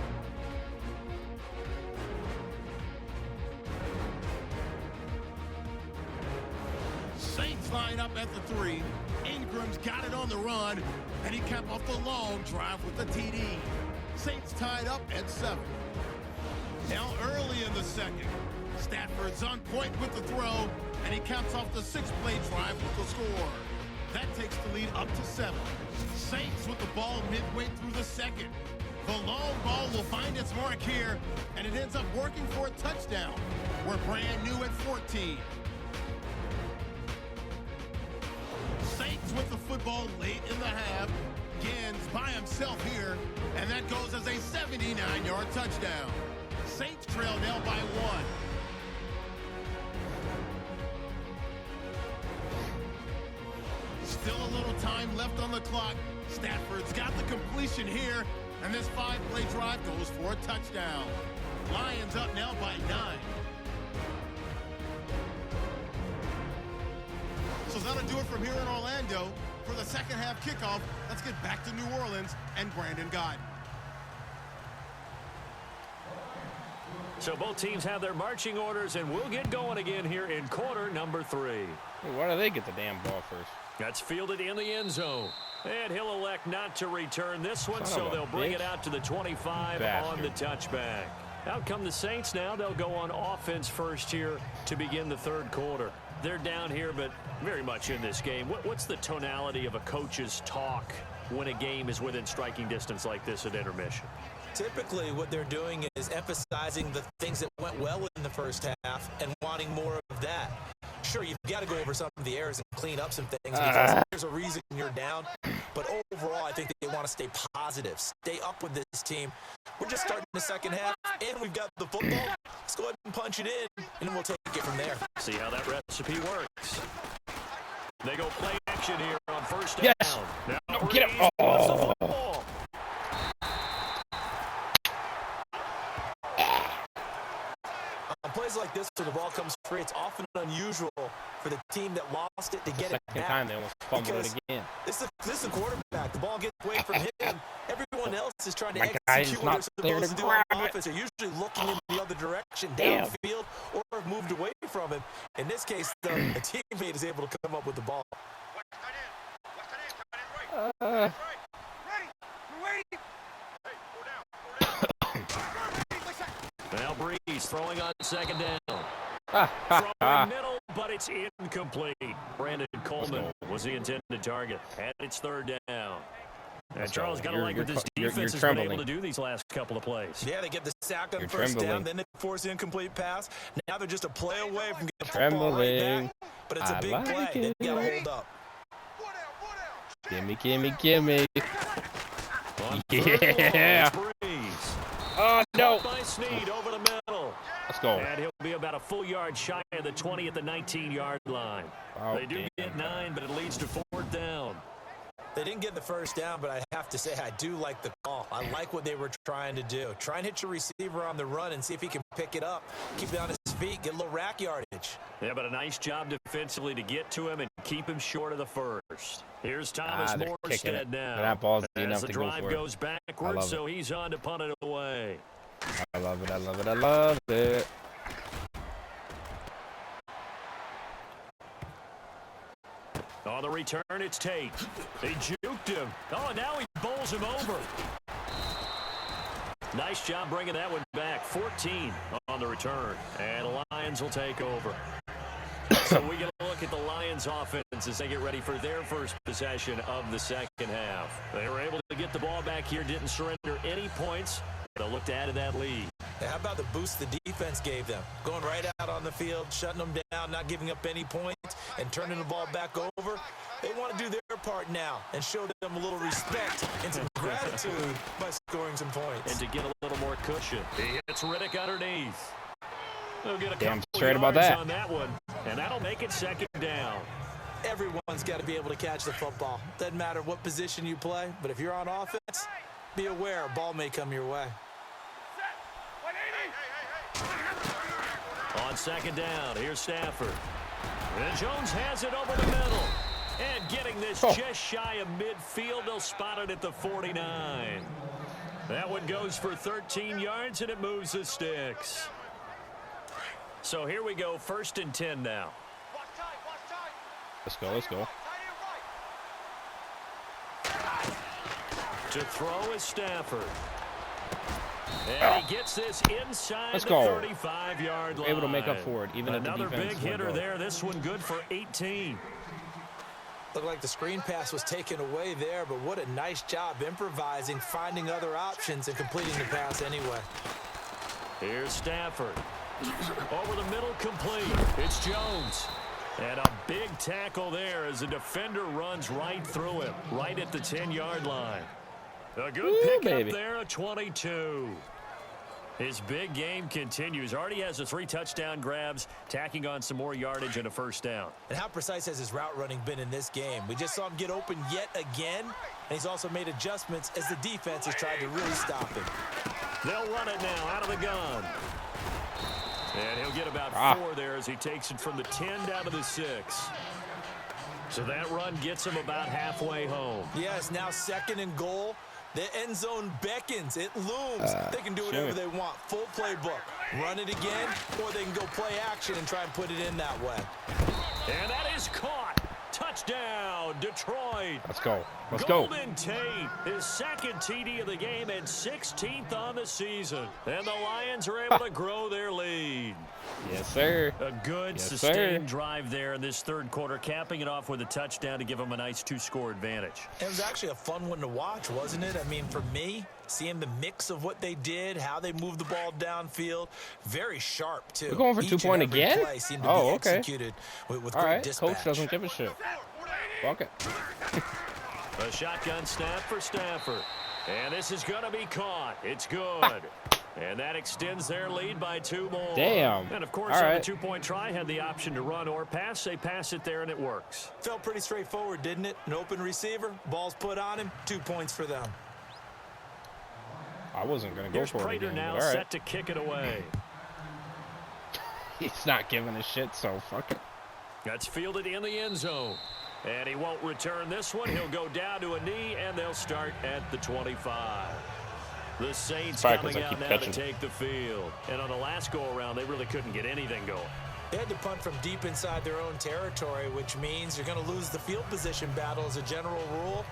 Saints line up at the 3. Ingram's got it on the run, and he capped off the long drive with the TD. Saints tied up at 7. Now early in the second, Stafford's on point with the throw, and he caps off the 6-play drive with the score. That takes the lead up to 7. Saints with the ball midway through the second. The long ball will find its mark here, and it ends up working for a touchdown. We're brand new at 14. Saints with the football late in the half. Gins by himself here, and that goes as a 79-yard touchdown. Saints trail now by 1. Still a little time left on the clock. Stafford's got the completion here, and this 5-play drive goes for a touchdown. Lions up now by 9. So that'll do it from here in Orlando. For the second half kickoff, let's get back to New Orleans and Brandon Gaudin. So both teams have their marching orders, and we'll get going again here in quarter number 3. Hey, why do they get the damn ball first? That's fielded in the end zone. And he'll elect not to return this one, so they'll bring it out to the 25 on the touchback. Out come the Saints now. They'll go on offense first here to begin the third quarter. They're down here, but very much in this game. What's the tonality of a coach's talk when a game is within striking distance like this at intermission? Typically, what they're doing is emphasizing the things that went well in the first half and wanting more of that. Sure, you've got to go over some of the errors and clean up some things because there's a reason you're down. But overall, I think they want to stay positive, stay up with this team. We're just starting the second half, and we've got the football. Let's go ahead and punch it in, and we'll take it from there. See how that recipe works. They go play action here on first down. Yes. Now, No, get him. Oh. On plays like this where the ball comes free, it's often unusual for the team that lost it to get it Second back. time they almost fumbled it again. This is a quarterback. The ball gets away from him. Everyone else is trying to My guy is execute not what they're there to supposed to do on grab it. offense. They're usually looking in the other direction, Damn. downfield, or have moved away from him. In this case, the teammate is able to come up with the ball. Now Breeze throwing on second down. Ah, Throwing middle, but it's incomplete. Brandon Coleman was the intended target, and it's third down. And Charles, got to like what this defense has been able to do these last couple of plays. Yeah, they get the sack on first down, then they force an incomplete pass. Now they're just a play away from getting the football right back. But it's a big play. They got to hold up. Gimme. On Yeah. third and long, Breeze. Oh, no. By Snead over the middle. Let's go. And he'll be about a full yard shy of the 20 at the 19-yard line. Oh, They do get 9, but it leads to 4th down. They didn't get the first down, but I have to say I do like the call. I like what they were trying to do. Try and hit your receiver on the run and see if he can pick it up. Keep it on his feet, get a little rack yardage. Yeah, but a nice job defensively to get to him and keep him short of the first. Here's Thomas they're kicking it. Morstead now. That ball's As enough the to go drive for it. goes backwards, so he's on to punt it away. I love it. On the return, it's Tate. They juked him. Oh, now he bowls him over. Nice job bringing that one back. 14 on the return. And the Lions will take over. So we get a look at the Lions offense as they get ready for their first possession of the second half. They were able to get the ball back here, didn't surrender any points. They'll look to add to that lead. Now, how about the boost the defense gave them? Going right out on the field, shutting them down, not giving up any points, and turning the ball back over. They want to do their part now and show them a little respect and some gratitude by scoring some points. And to get a little more cushion, he hits Riddick underneath. They'll get a Damn couple straight about yards that. on that one, and that'll make it 2nd down. Everyone's got to be able to catch the football. Doesn't matter what position you play, but if you're on offense, be aware a ball may come your way. On 2nd down, here's Stafford. And Jones has it over the middle. And getting this just shy of midfield, they'll spot it at the 49. That one goes for 13 yards, and it moves the sticks. So here we go, 1st and 10 now. Let's go. To throw is Stafford. And he gets this inside Let's the go. 35-yard line. Able to make up for it, even if the Another defense big let hitter go. there. This one good for 18. Looked like the screen pass was taken away there, but what a nice job improvising, finding other options, and completing the pass anyway. Here's Stafford. Over the middle, complete. It's Jones. And a big tackle there as the defender runs right through him, right at the 10-yard line. A good pickup there, a 22. His big game continues. Already has the 3 touchdown grabs, tacking on some more yardage and a 1st down. And how precise has his route running been in this game? We just saw him get open yet again, and he's also made adjustments as the defense has tried to really stop him. They'll run it now out of the gun. And he'll get about 4 there as he takes it from the 10 down to the 6. So that run gets him about halfway home. Yes, now 2nd and goal. The end zone beckons. It looms. They can do whatever they want. Full playbook. Run it again, or they can go play action and try and put it in that way. And that is caught. Touchdown, Detroit. Let's go. Golden Tate, his 2nd TD of the game and 16th on the season. And the Lions are able to grow their lead. Yes, sir. A good, sustained drive there in this 3rd quarter, capping it off with a touchdown to give them a nice 2-score advantage. It was actually a fun one to watch, wasn't it? I mean, for me, seeing the mix of what they did, how they moved the ball downfield, very sharp, too. We're going for 2-point again? Play seemed to be executed with great dispatch. Coach doesn't give a shit. Fuck it. A shotgun snap for Stafford. And this is going to be caught. It's good. And that extends their lead by 2 more. Damn. And, of course, on the 2-point try, had the option to run or pass. They pass it there, and it works. Felt pretty straightforward, didn't it? An open receiver, ball's put on him, 2 points for them. I wasn't going to go Here's for it Prater again, now set to kick it away. He's not giving a shit, so fuck it. That's fielded in the end zone. And he won't return this one. He'll go down to a knee, and they'll start at the 25. The Saints coming out now to take the field. And on the last go-around, they really couldn't get anything going. They had to punt from deep inside their own territory, which means you're going to lose the field position battle as a general rule.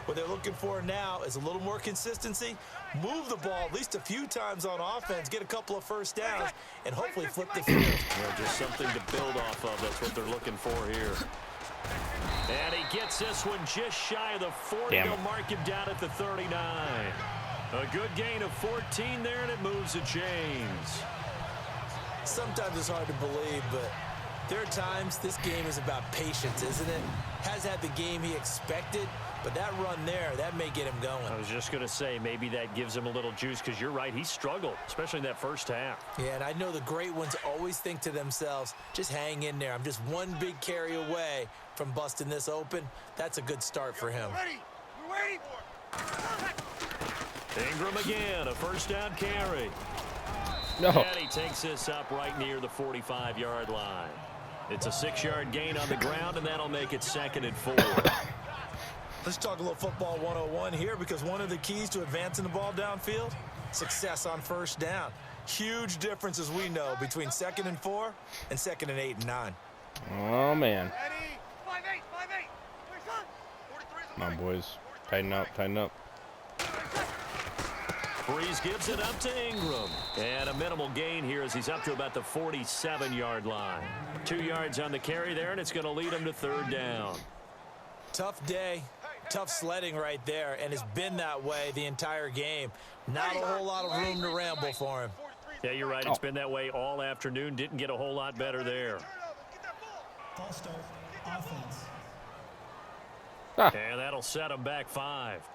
What they're looking for now is a little more consistency, move the ball at least a few times on offense, get a couple of 1st downs, and hopefully flip the field. Well, just something to build off of. That's what they're looking for here. And he gets this one just shy of the 40. They'll mark him down at the 39. A good gain of 14 there, and it moves the chains. Sometimes it's hard to believe, but There are times this game is about patience, isn't it? Has had the game he expected, but that run there, that may get him going. I was just going to say, maybe that gives him a little juice, because you're right, he struggled, especially in that first half. Yeah, and I know the great ones always think to themselves, just hang in there. I'm just one big carry away from busting this open. That's a good start for him. We're waiting for it. Ingram again, a first down carry. No. And he takes this up right near the 45-yard line. It's a 6-yard gain on the ground, and that'll make it 2nd and 4. Let's talk a little football 101 here, because one of the keys to advancing the ball downfield, success on first down. Huge difference, as we know, between 2nd and 4 and 2nd and 8 and 9. Oh, man. Ready? 5-8, 5-8. Where's son? 43 is Come on, boys. Tighten up, tighten up. Breeze gives it up to Ingram. And a minimal gain here as he's up to about the 47-yard line. 2 yards on the carry there, and it's going to lead him to 3rd down. Tough day, tough sledding right there, and it's been that way the entire game. Not a whole lot of room to ramble for him. Yeah, you're right. It's been that way all afternoon. Didn't get a whole lot better there. False start. Offense. And that'll set him back 5.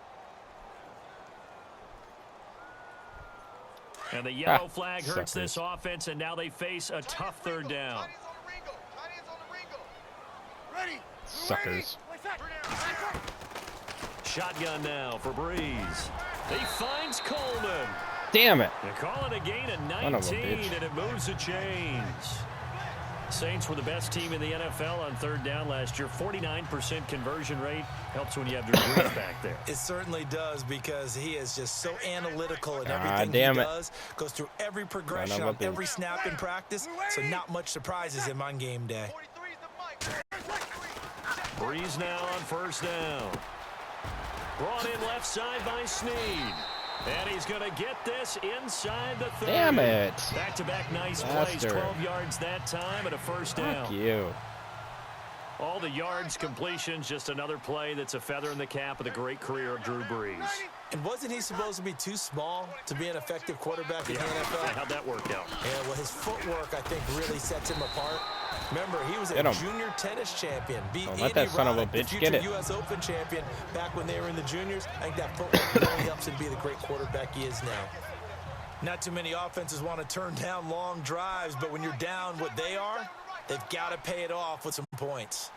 And the yellow flag hurts this offense, and now they face a tough 3rd down. Ready? Suckers. Shotgun now for Breeze. He finds Coleman. Damn it. They call it a gain of Son of a 19, bitch. and it moves the chains. Saints were the best team in the NFL on 3rd down last year. 49% conversion rate. Helps when you have Drew Brees back there. It certainly does, because he is just so analytical in God everything damn he it. does. Goes through every progression on every snap in practice, so not much surprises him on game day. Breeze now on 1st down. Brought in left side by Snead. And he's going to get this inside the 30. Damn it. Back-to-back nice Bastard. plays. 12 yards that time and a 1st down. Fuck you. All the yards, completions, just another play that's a feather in the cap of the great career of Drew Brees. And wasn't he supposed to be too small to be an effective quarterback in the NFL? How'd that work out? Yeah, well, his footwork, I think, really sets him apart. Remember, he was a Get him. junior tennis champion. Beat Don't Andy let that son of a Roddick, the bitch future get it. U.S. Open champion back when they were in the juniors. I think that footwork really helps him be the great quarterback he is now. Not too many offenses want to turn down long drives, but when you're down what they are, they've got to pay it off with some points.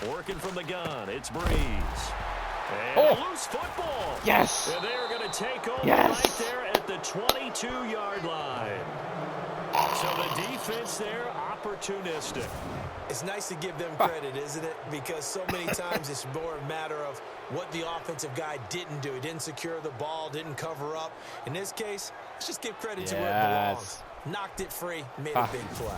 Working from the gun, it's Breeze. And Oh. loose football. Yes. And they're going to take over Yes. right there at the 22-yard line. So the defense there, opportunistic. It's nice to give them credit, isn't it? Because so many times it's more a matter of what the offensive guy didn't do. He didn't secure the ball, didn't cover up. In this case, let's just give credit to where it belongs. Knocked it free, made a big play.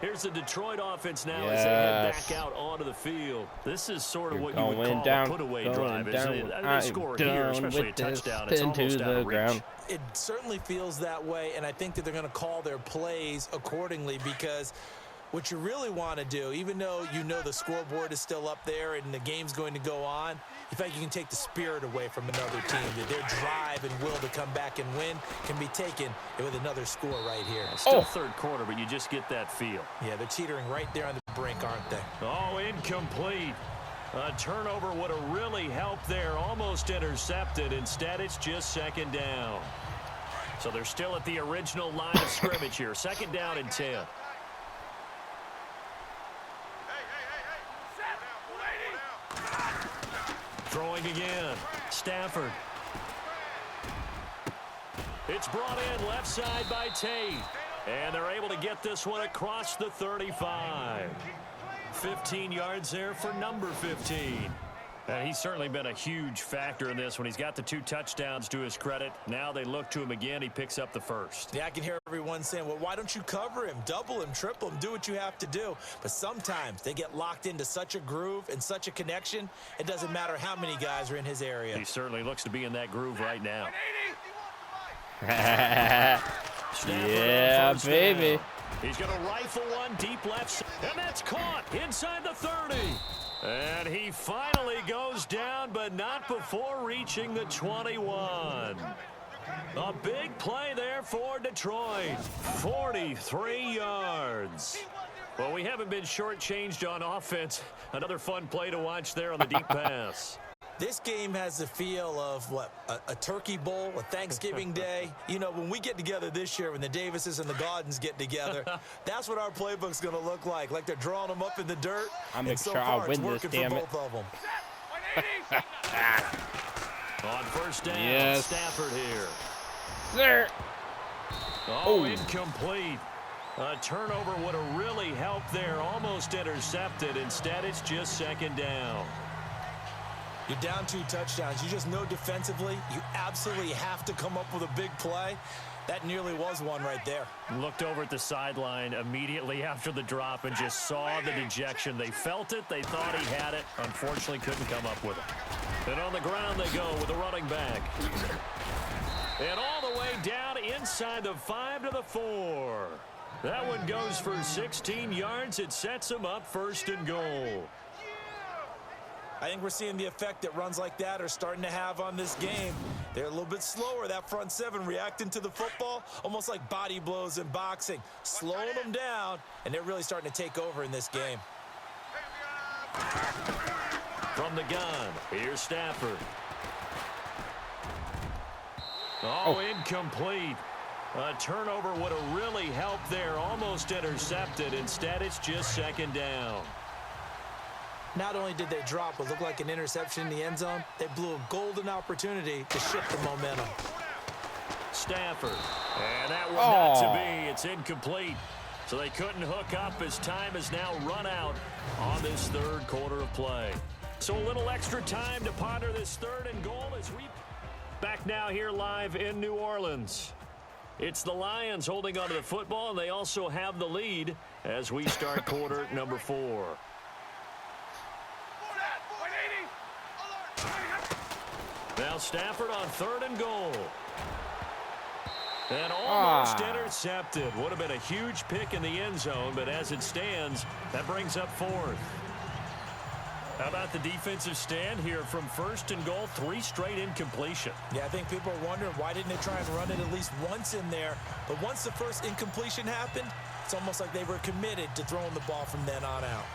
Here's the Detroit offense now as they head back out onto the field. This is sort of what you would call a put-away drive, isn't it? They score here, especially a touchdown. It's almost out of reach. It certainly feels that way, and I think that they're going to call their plays accordingly, because what you really want to do, even though you know the scoreboard is still up there and the game's going to go on, in fact, you can take the spirit away from another team. That their drive and will to come back and win can be taken with another score right here. Still 3rd quarter, but you just get that feel. Yeah, they're teetering right there on the brink, aren't they? Oh, incomplete. A turnover would have really helped there. Almost intercepted. Instead, it's just 2nd down. So they're still at the original line of scrimmage here. 2nd down and 10. Throwing again. Stafford. It's brought in left side by Tate. And they're able to get this one across the 35. 15 yards there for number 15. And he's certainly been a huge factor in this when he's got the 2 touchdowns to his credit. Now they look to him again. He picks up the 1st. Yeah, I can hear everyone saying, well, why don't you cover him? Double him, triple him, do what you have to do. But sometimes they get locked into such a groove and such a connection, it doesn't matter how many guys are in his area. He certainly looks to be in that groove right now. Yeah, baby. Down. He's going to rifle one deep left side, and that's caught inside the 30. And he finally goes down, but not before reaching the 21. A big play there for Detroit. 43 yards. Well, we haven't been shortchanged on offense. Another fun play to watch there on the deep pass. This game has the feel of, a turkey bowl, a Thanksgiving day. You know, when we get together this year, when the Davises and the Gaudens get together, that's what our playbook's going to look like. Like they're drawing them up in the dirt. I'm and so sure far, I'll win it's this, working damn for it. both of them. On first down, Yes. Stafford here. There. Oh, incomplete. A turnover would have really helped there. Almost intercepted. Instead, it's just second down. You're down 2 touchdowns. You just know defensively you absolutely have to come up with a big play. That nearly was one right there. Looked over at the sideline immediately after the drop and just saw the dejection. They felt it. They thought he had it. Unfortunately, couldn't come up with it. And on the ground they go with a running back. And all the way down inside the 5 to the 4. That one goes for 16 yards. It sets him up first and goal. I think we're seeing the effect that runs like that are starting to have on this game. They're a little bit slower, that front 7, reacting to the football, almost like body blows in boxing, slowing them down, and they're really starting to take over in this game. From the gun, here's Stafford. Oh, incomplete. A turnover would have really helped there. Almost intercepted. Instead, it's just second down. Not only did they drop what looked like an interception in the end zone, they blew a golden opportunity to shift the momentum. Stafford. And that one not to be. It's incomplete. So they couldn't hook up as time has now run out on this third quarter of play. So a little extra time to ponder this third and goal as we... Back now here live in New Orleans. It's the Lions holding onto the football, and they also have the lead as we start quarter number 4. Now Stafford on third and goal. And almost intercepted. Would have been a huge pick in the end zone, but as it stands, that brings up 4th. How about the defensive stand here from first and goal, 3 straight incompletion. Yeah, I think people are wondering why didn't they try and run it at least once in there. But once the first incompletion happened, it's almost like they were committed to throwing the ball from then on out.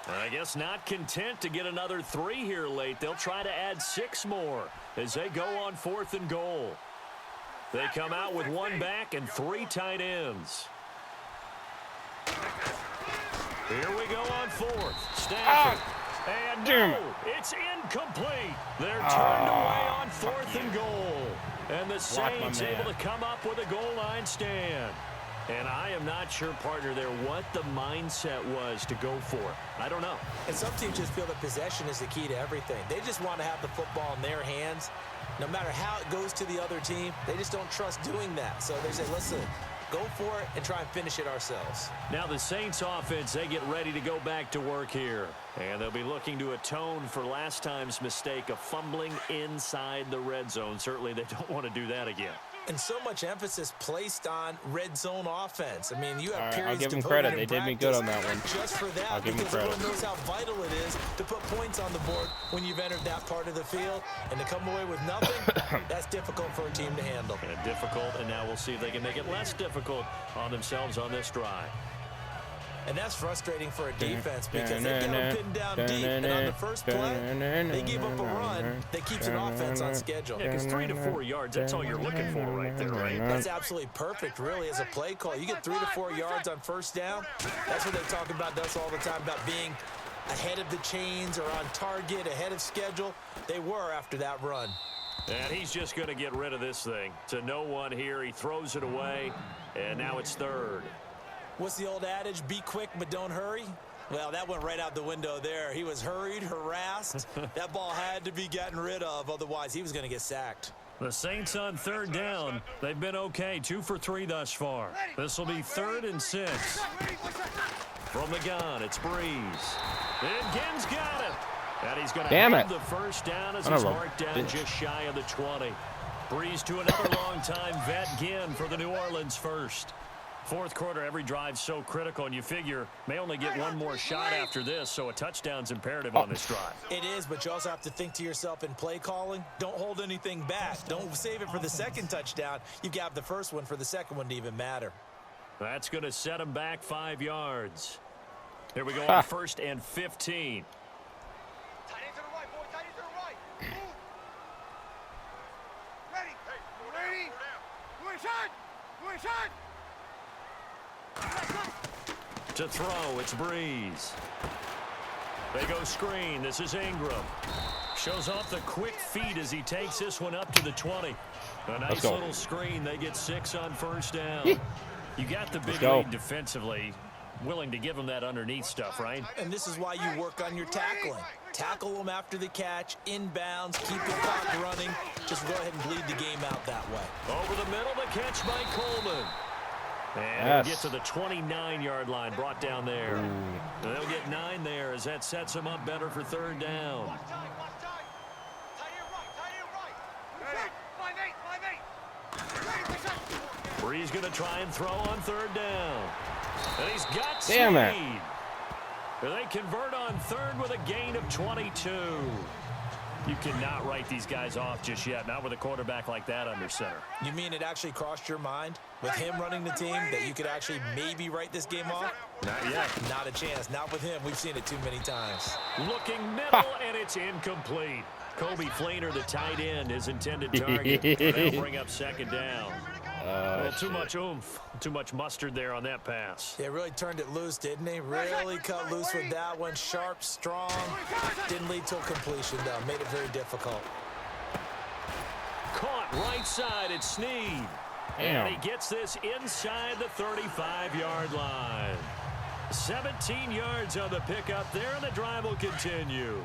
I guess not content to get another 3 here late. They'll try to add 6 more as they go on 4th and goal. They come out with 1 back and 3 tight ends. Here we go on 4th. Stafford. And no, it's incomplete. They're turned away on 4th and goal. And the Saints able to come up with a goal line stand. And I am not sure, partner, there what the mindset was to go for it. I don't know. And some teams just feel that possession is the key to everything. They just want to have the football in their hands. No matter how it goes to the other team, they just don't trust doing that. So they say, listen, go for it and try and finish it ourselves. Now the Saints offense, they get ready to go back to work here. And they'll be looking to atone for last time's mistake of fumbling inside the red zone. Certainly they don't want to do that again. And so much emphasis placed on red zone offense. I mean, you have periods I'll give them devoted credit. They in did me good on that practice one. just for that, I'll give them because credit. everyone knows how vital it is to put points on the board when you've entered that part of the field. And to come away with nothing, that's difficult for a team to handle. And difficult, and now we'll see if they can make it less difficult on themselves on this drive. And that's frustrating for a defense because they got them pinned down deep. And on the first play, they gave up a run that keeps an offense on schedule. Yeah, because 3 to 4 yards, that's all you're looking for right there, right? That's absolutely perfect, really, as a play call. You get 3 to 4 yards on first down. That's what they talk about us all the time, about being ahead of the chains or on target, ahead of schedule. They were after that run. And he's just going to get rid of this thing. To no one here, he throws it away, and now it's 3rd. What's the old adage? Be quick, but don't hurry. Well, that went right out the window there. He was hurried, harassed. That ball had to be gotten rid of. Otherwise, he was going to get sacked. The Saints on 3rd down. They've been okay. 2 for 3 thus far. This will be 3rd and 6. From the gun, it's Breeze. And Ginn's got it. And he's going to have the first down as he's marked down just shy of the 20. Breeze to another long-time vet, Ginn, for the New Orleans first. Fourth quarter, every drive's so critical, and you figure may only get one more shot after this, so a touchdown's imperative on this drive. It is, but you also have to think to yourself in play calling, don't hold anything back. Don't save it for the second touchdown. You've got the first one for the second one to even matter. That's going to set him back 5 yards. Here we go on 1st and 15. Tight end to the right, boy. Tight end to the right. Move. Ready. Ready. Move inside. Move inside. To throw, it's Breeze. They go screen. This is Ingram. Shows off the quick feet as he takes this one up to the 20. A nice little screen. They get 6 on first down. You got the big lead defensively. Willing to give them that underneath stuff, right? And this is why you work on your tackling. Tackle them after the catch, inbounds, keep the clock running. Just go ahead and bleed the game out that way. Over the middle, the catch by Coleman. And get to the 29-yard line, brought down there. And they'll get 9 there as that sets them up better for third down. Watch time. Tight end right. Ready. 5-8. Breeze going to try and throw on third down. And he's got Damn it. speed. They convert on third with a gain of 22. You cannot write these guys off just yet, not with a quarterback like that under center. You mean it actually crossed your mind with him running the team that you could actually maybe write this game off? Not yet. Not a chance. Not with him. We've seen it too many times. Looking middle, and it's incomplete. Kobe Fleener, the tight end, his intended target. They'll bring up second down. Too much oomph, too much mustard there on that pass. They really turned it loose, didn't they? Really cut loose with that one. Sharp, strong. Didn't lead to a completion, though. Made it very difficult. Caught right side, it's Snead. Damn. And he gets this inside the 35-yard line. 17 yards on the pickup there, and the drive will continue.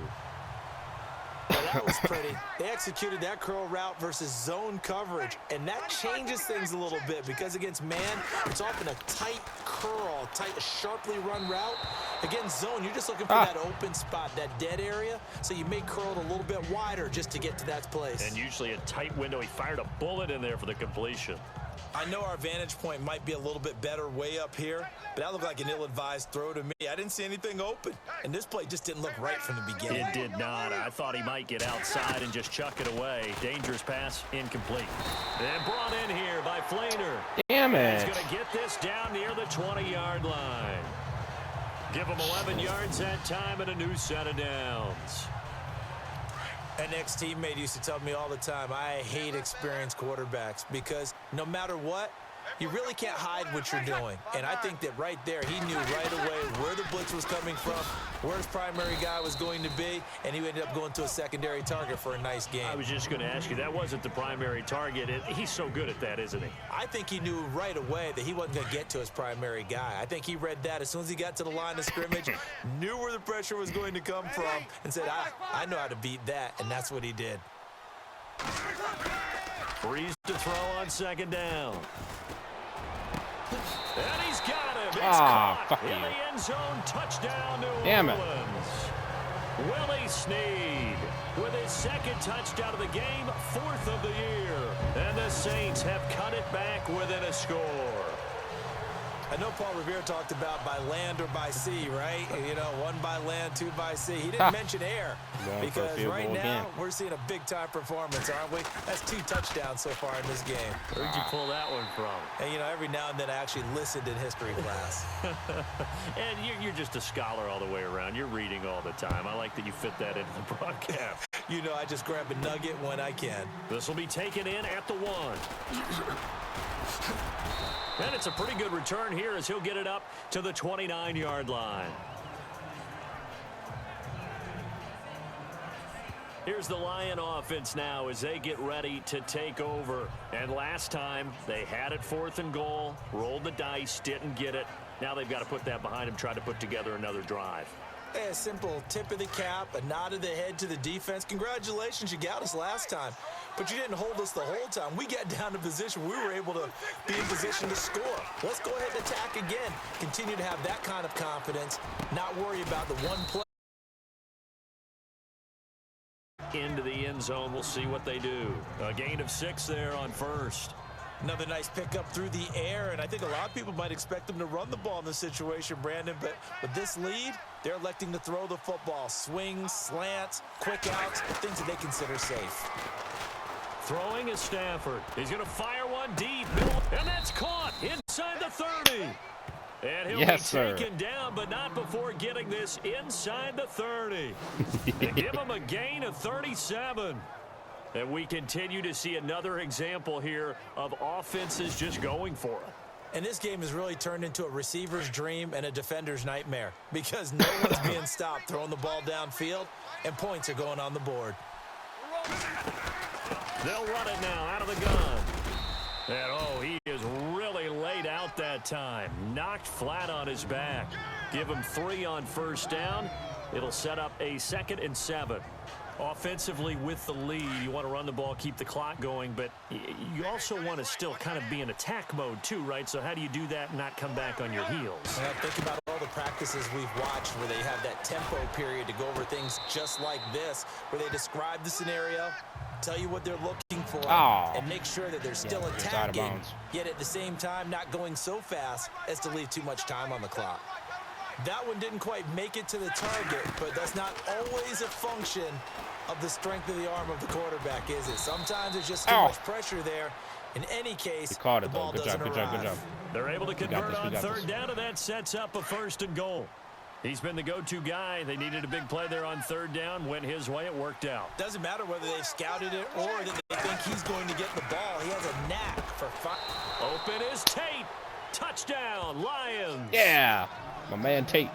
Well, that was pretty. They executed that curl route versus zone coverage, and that changes things a little bit because against man, it's often a tight curl, tight, sharply run route. Against zone, you're just looking for that open spot, that dead area, so you may curl it a little bit wider just to get to that place. And usually a tight window. He fired a bullet in there for the completion. I know our vantage point might be a little bit better way up here, but that looked like an ill-advised throw to me. I didn't see anything open, and this play just didn't look right from the beginning. It did not. I thought he might get outside and just chuck it away. Dangerous pass, incomplete. And brought in here by Fleener. Damn it. He's going to get this down near the 20-yard line. Give him 11 yards that time and a new set of downs. An ex-teammate used to tell me all the time, I hate experienced quarterbacks because no matter what, you really can't hide what you're doing. And I think that right there, he knew right away where the blitz was coming from, where his primary guy was going to be, and he ended up going to a secondary target for a nice game. I was just going to ask you, that wasn't the primary target. He's so good at that, isn't he? I think he knew right away that he wasn't going to get to his primary guy. I think he read that as soon as he got to the line of scrimmage, knew where the pressure was going to come from, and said, I know how to beat that, and that's what he did. Breeze to throw on second down. And he's got him. It's caught in the end zone. Touchdown, New Orleans. Willie Snead with his second touchdown of the game, 4th of the year. And the Saints have cut it back within a score. I know Paul Revere talked about by land or by sea, right? You know, 1 by land, 2 by sea. He didn't mention air because right now we're seeing a big-time performance, aren't we? That's 2 touchdowns so far in this game. Where'd you pull that one from? And, you know, every now and then I actually listened in history class. And you're just a scholar all the way around. You're reading all the time. I like that you fit that into the broadcast. You know, I just grab a nugget when I can. This will be taken in at the 1. And it's a pretty good return here as he'll get it up to the 29-yard line. Here's the Lion offense now as they get ready to take over. And last time, they had it 4th and goal, rolled the dice, didn't get it. Now they've got to put that behind them, try to put together another drive. A simple tip of the cap, a nod of the head to the defense. Congratulations, you got us last time. But you didn't hold us the whole time. We got down to position. We were able to be in position to score. Let's go ahead and attack again. Continue to have that kind of confidence, not worry about the one play. Into the end zone. We'll see what they do. A gain of 6 there on first. Another nice pickup through the air, and I think a lot of people might expect them to run the ball in this situation, Brandon, but with this lead, they're electing to throw the football. Swings, slants, quick outs, things that they consider safe. Throwing is Stafford. He's going to fire one deep, and that's caught inside the 30. And he'll be taken down, but not before getting this inside the 30. They give him a gain of 37. And we continue to see another example here of offenses just going for it. And this game has really turned into a receiver's dream and a defender's nightmare because no one's being stopped throwing the ball downfield, and points are going on the board. They'll run it now out of the gun. And, oh, he is really laid out that time. Knocked flat on his back. Give him 3 on first down. It'll set up a 2nd and 7. Offensively with the lead, you want to run the ball, keep the clock going, but you also want to still kind of be in attack mode too, right? So how do you do that and not come back on your heels? Well, think about all the practices we've watched where they have that tempo period to go over things just like this, where they describe the scenario, tell you what they're looking for, and make sure that they're still attacking, yet at the same time not going so fast as to leave too much time on the clock. That one didn't quite make it to the target, but that's not always a function of the strength of the arm of the quarterback, is it? Sometimes there's just too much pressure there. In any case, the ball doesn't arrive. Good job. They're able to convert on third down, and that sets up a 1st and goal. He's been the go-to guy. They needed a big play there on third down. Went his way. It worked out. Doesn't matter whether they've scouted it or that they think he's going to get the ball. He has a knack for fun. Open is Tate. Touchdown, Lions. Yeah, my man Tate.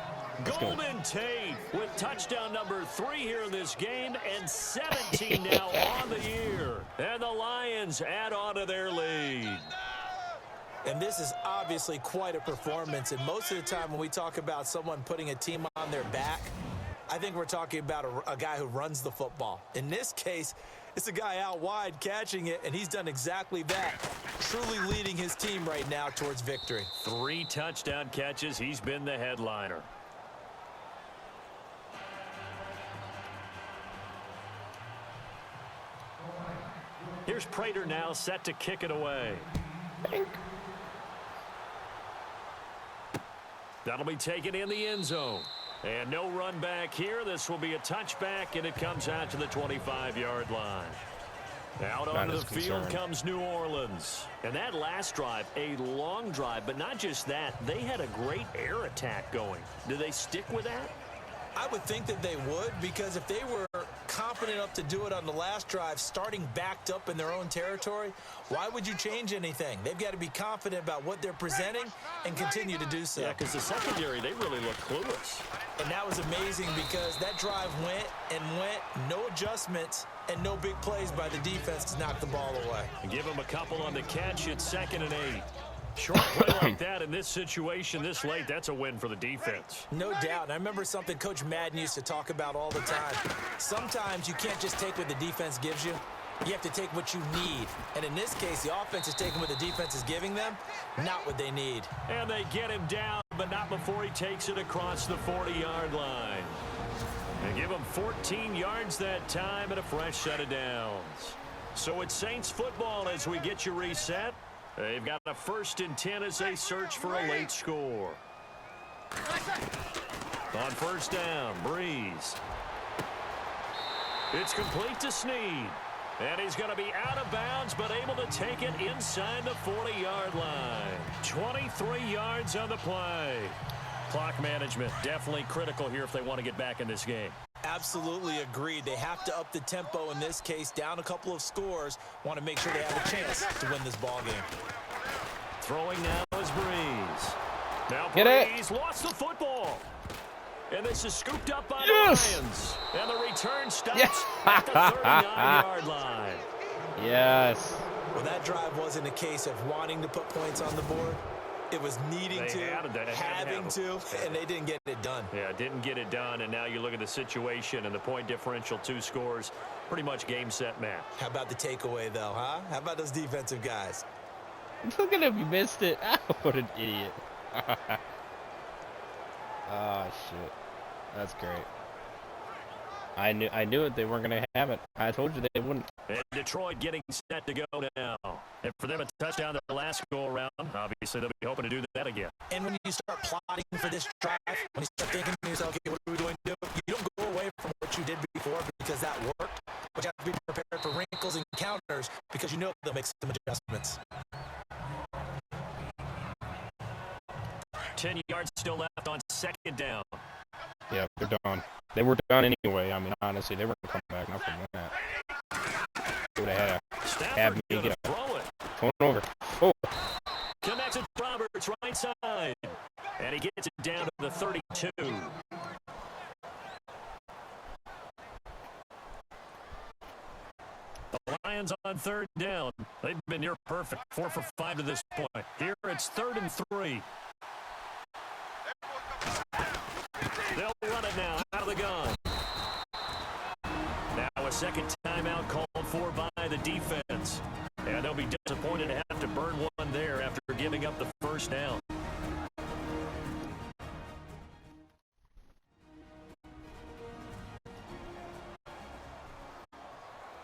Golden Tate with touchdown number 3 here in this game and 17 now on the year. And the Lions add on to their lead. And this is obviously quite a performance. And most of the time when we talk about someone putting a team on their back, I think we're talking about a guy who runs the football. In this case, it's a guy out wide catching it, and he's done exactly that, truly leading his team right now towards victory. 3 touchdown catches. He's been the headliner. Here's Prater now set to kick it away. That'll be taken in the end zone. And no run back here. This will be a touchback, and it comes out to the 25-yard line. Out onto the field comes New Orleans. And that last drive, a long drive, but not just that. They had a great air attack going. Do they stick with that? I would think that they would, because if they were confident enough to do it on the last drive, starting backed up in their own territory, why would you change anything? They've got to be confident about what they're presenting and continue to do so. Yeah, because the secondary, they really look clueless. And that was amazing because that drive went and went, no adjustments, and no big plays by the defense to knock the ball away. Give them a couple on the catch. It's 2nd and 8. Short play like that in this situation this late, that's a win for the defense. No doubt. And I remember something Coach Madden used to talk about all the time. Sometimes you can't just take what the defense gives you. You have to take what you need. And in this case, the offense is taking what the defense is giving them, not what they need. And they get him down, but not before he takes it across the 40-yard line. They give him 14 yards that time and a fresh set of downs. So it's Saints football as we get you reset. They've got a 1st and 10 as they search for a late score. On first down, Breeze. It's complete to Snead. And he's going to be out of bounds, but able to take it inside the 40-yard line. 23 yards on the play. Clock management definitely critical here if they want to get back in this game. Absolutely agreed. They have to up the tempo in this case, down a couple of scores. Want to make sure they have a chance to win this ball game. Throwing now is Breeze. Now Breeze lost the football. And this is scooped up by the Lions. And the return stops at the 39-yard line. Yes. Well, that drive wasn't a case of wanting to put points on the board. It was needing to, having to, and they didn't get it done. Yeah, didn't get it done, and now you look at the situation and the point differential, 2 scores, pretty much game, set, match. How about the takeaway, though, huh? How about those defensive guys? Look at him, you missed it. What an idiot. Oh, shit. That's great. I knew it. They weren't going to have it. I told you they wouldn't. And Detroit getting set to go now. And for them, a touchdown their last go-around. Obviously, they'll be hoping to do that again. And when you start plotting for this drive, when you start thinking to yourself, okay, what are we going to do? You don't go away from what you did before because that worked. But you have to be prepared for wrinkles and counters because you know they'll make some adjustments. 10 yards still left on second down. Yeah, they're done. They were done anyway. I mean, honestly, they weren't going to come back. Not from that. They would have had me Stafford get gonna throw it. phone over. Oh, Connects it to Roberts, right side. And he gets it down to the 32. The Lions on third down. They've been near perfect. 4 for 5 to this point. Here it's 3rd and 3. They'll run it now out of the gun. Now a second timeout called for by the defense. And they'll be disappointed to have to burn one there after giving up the first down.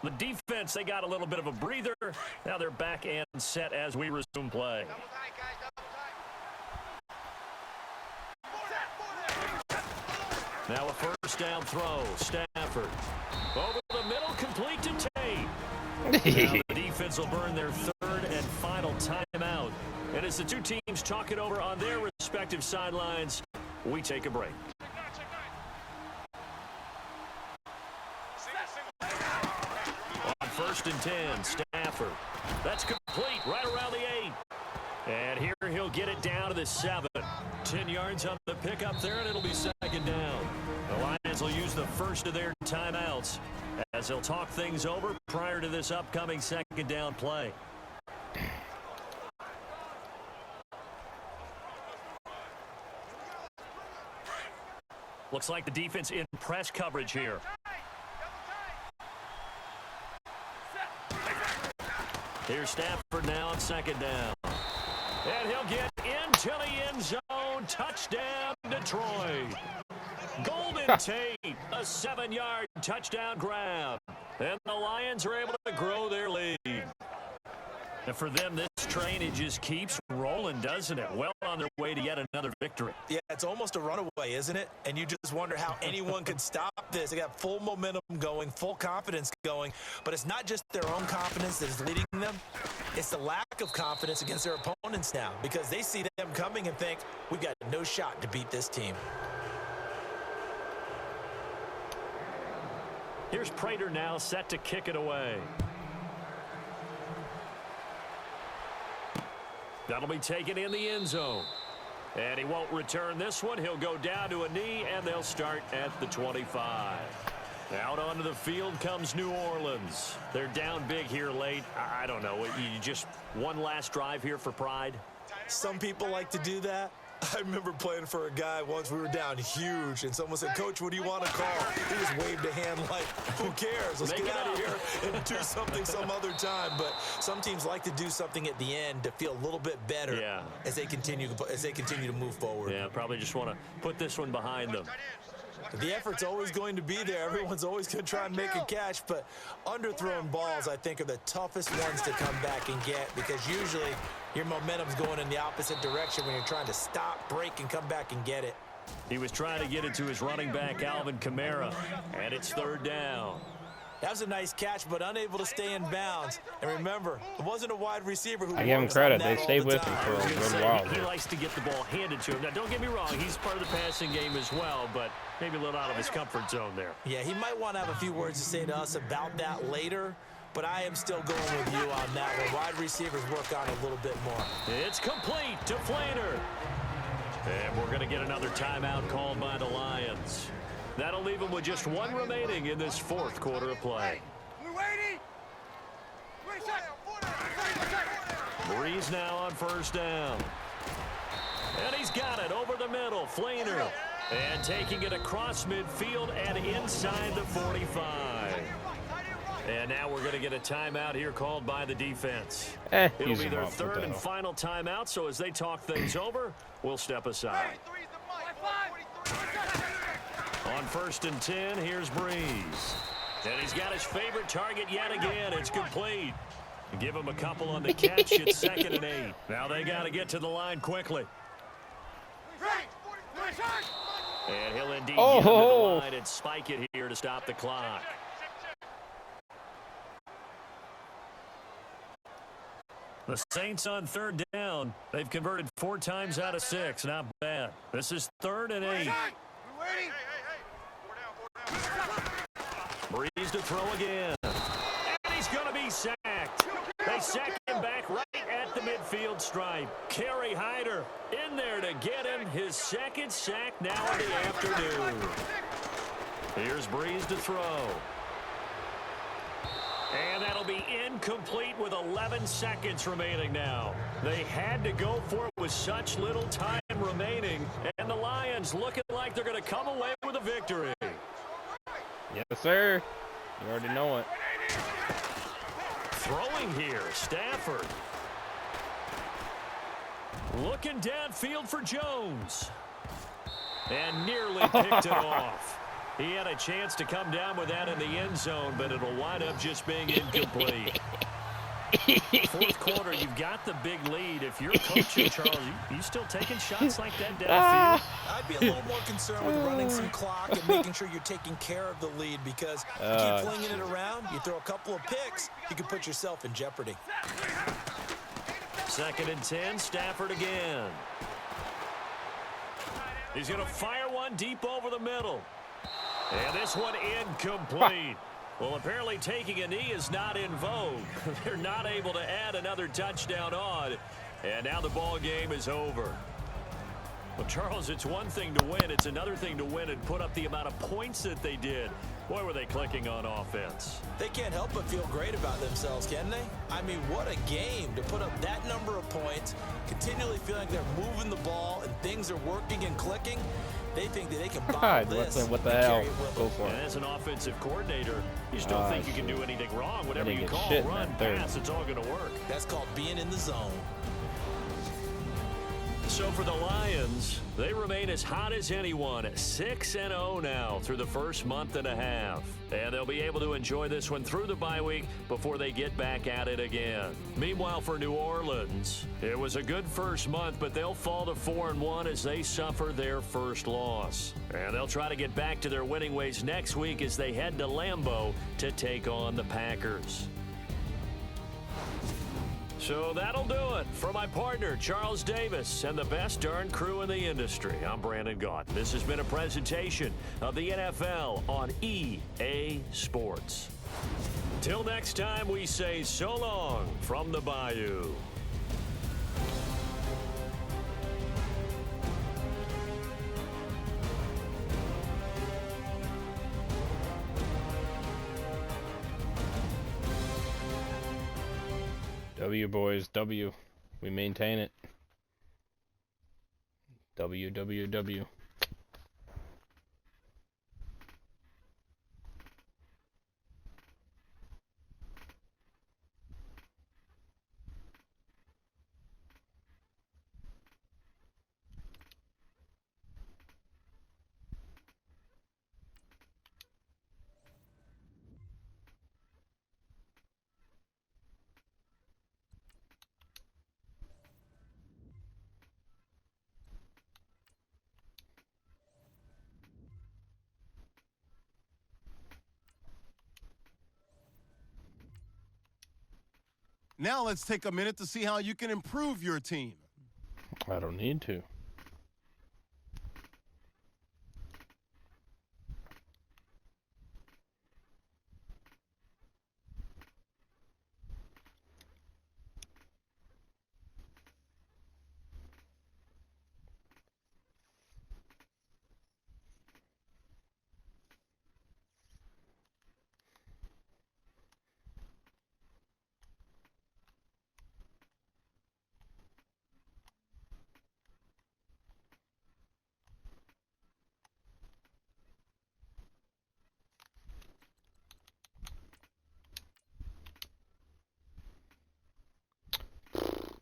The defense, they got a little bit of a breather. Now they're back and set as we resume play. Double tight, guys, double tight. Now a first down throw. Stafford. Over the middle, complete to Tate. Now the defense will burn their third and final timeout. And as the two teams talk it over on their respective sidelines, we take a break. On 1st and 10, Stafford. That's complete right around the 8. And here he'll get it down to the 7. 10 yards on the pickup there, and it'll be second down. The Lions will use the first of their timeouts as they'll talk things over prior to this upcoming second down play. Looks like the defense in press coverage here. Here's Stafford now on second down. And he'll get into the end zone. Touchdown, Detroit. Golden Tate, a 7-yard touchdown grab. And the Lions are able to grow their lead. And for them, this train, it just keeps rolling, doesn't it? Well on their way to yet another victory. Yeah, it's almost a runaway, isn't it? And you just wonder how anyone could stop this. They got full momentum going, full confidence going. But it's not just their own confidence that is leading them. It's the lack of confidence against their opponents now because they see them coming and think, we've got no shot to beat this team. Here's Prater now set to kick it away. That'll be taken in the end zone. And he won't return this one. He'll go down to a knee, and they'll start at the 25. Out onto the field comes New Orleans. They're down big here late. I don't know. You just one last drive here for pride? Some people like to do that. I remember playing for a guy once. We were down huge, and someone said, Coach, what do you want to call? He just waved a hand like, who cares? Let's get out of here and do something some other time. But some teams like to do something at the end to feel a little bit better as they continue to move forward. Yeah, probably just want to put this one behind them. The effort's always going to be there. Everyone's always going to try and make a catch, but underthrown balls, I think, are the toughest ones to come back and get because usually your momentum's going in the opposite direction when you're trying to stop, break, and come back and get it. He was trying to get it to his running back, Alvin Kamara, and it's third down. That was a nice catch, but unable to stay in bounds. And remember, it wasn't a wide receiver who I give him credit. They stayed with him for a good while. He likes to get the ball handed to him. Now, don't get me wrong. He's part of the passing game as well, but maybe a little out of his comfort zone there. Yeah, he might want to have a few words to say to us about that later, but I am still going with you on that one. Wide receivers work on it a little bit more. It's complete to Flainer. And we're going to get another timeout called by the Lions. That'll leave them with just one remaining in this fourth quarter of play. We waiting. Breeze now on first down. And he's got it over the middle. Flainer. And taking it across midfield and inside the 45. And now we're going to get a timeout here called by the defense. It'll be their third and final timeout, so as they talk things over, we'll step aside. On 1st and 10, here's Breeze. And he's got his favorite target yet again. It's complete. Give him a couple on the catch. It's 2nd and 8. Now they got to get to the line quickly. And he'll indeed get into the line and spike it here to stop the clock. The Saints on 3rd down. They've converted 4 times out of 6. Not bad. This is 3rd and 8. Breeze to throw again. And he's going to be sacked. They sack him back right at the midfield stripe. Kerry Hyder in there to get him his 2nd sack now in the afternoon. Here's Breeze to throw. And that'll be incomplete with 11 seconds remaining now. They had to go for it with such little time remaining. And the Lions looking like they're going to come away with a victory. Yes, sir. You already know it. Throwing here, Stafford. Looking downfield for Jones. And nearly picked it off. He had a chance to come down with that in the end zone, but it'll wind up just being incomplete. 4th quarter, you've got the big lead. If you're coaching, Charles, you still taking shots like that downfield? I'd be a little more concerned with running some clock and making sure you're taking care of the lead, because you keep flinging it around, you throw a couple of picks, you can put yourself in jeopardy. 2nd and 10, Stafford again. He's going to fire one deep over the middle. And this one incomplete. Well, apparently taking a knee is not in vogue. They're not able to add another touchdown on. And now the ball game is over. Well, Charles, it's one thing to win. It's another thing to win and put up the amount of points that they did. Boy, were they clicking on offense. They can't help but feel great about themselves, can they? I mean, what a game to put up that number of points, continually feeling like they're moving the ball and things are working and clicking. They think that they can bottle this. What the hell? Go for And it. as an offensive coordinator, you just don't think you can do anything wrong. Whatever you call, run, pass, it's all going to work. That's called being in the zone. So for the Lions, they remain as hot as anyone, 6-0 now through the first month and a half. And they'll be able to enjoy this one through the bye week before they get back at it again. Meanwhile, for New Orleans, it was a good first month, but they'll fall to 4-1 as they suffer their first loss. And they'll try to get back to their winning ways next week as they head to Lambeau to take on the Packers. So that'll do it. For my partner, Charles Davis, and the best darn crew in the industry, I'm Brandon Gaudin. This has been a presentation of the NFL on EA Sports. Till next time, we say so long from the Bayou. W, boys, W. We maintain it. WWW. Now let's take a minute to see how you can improve your team. I don't need to.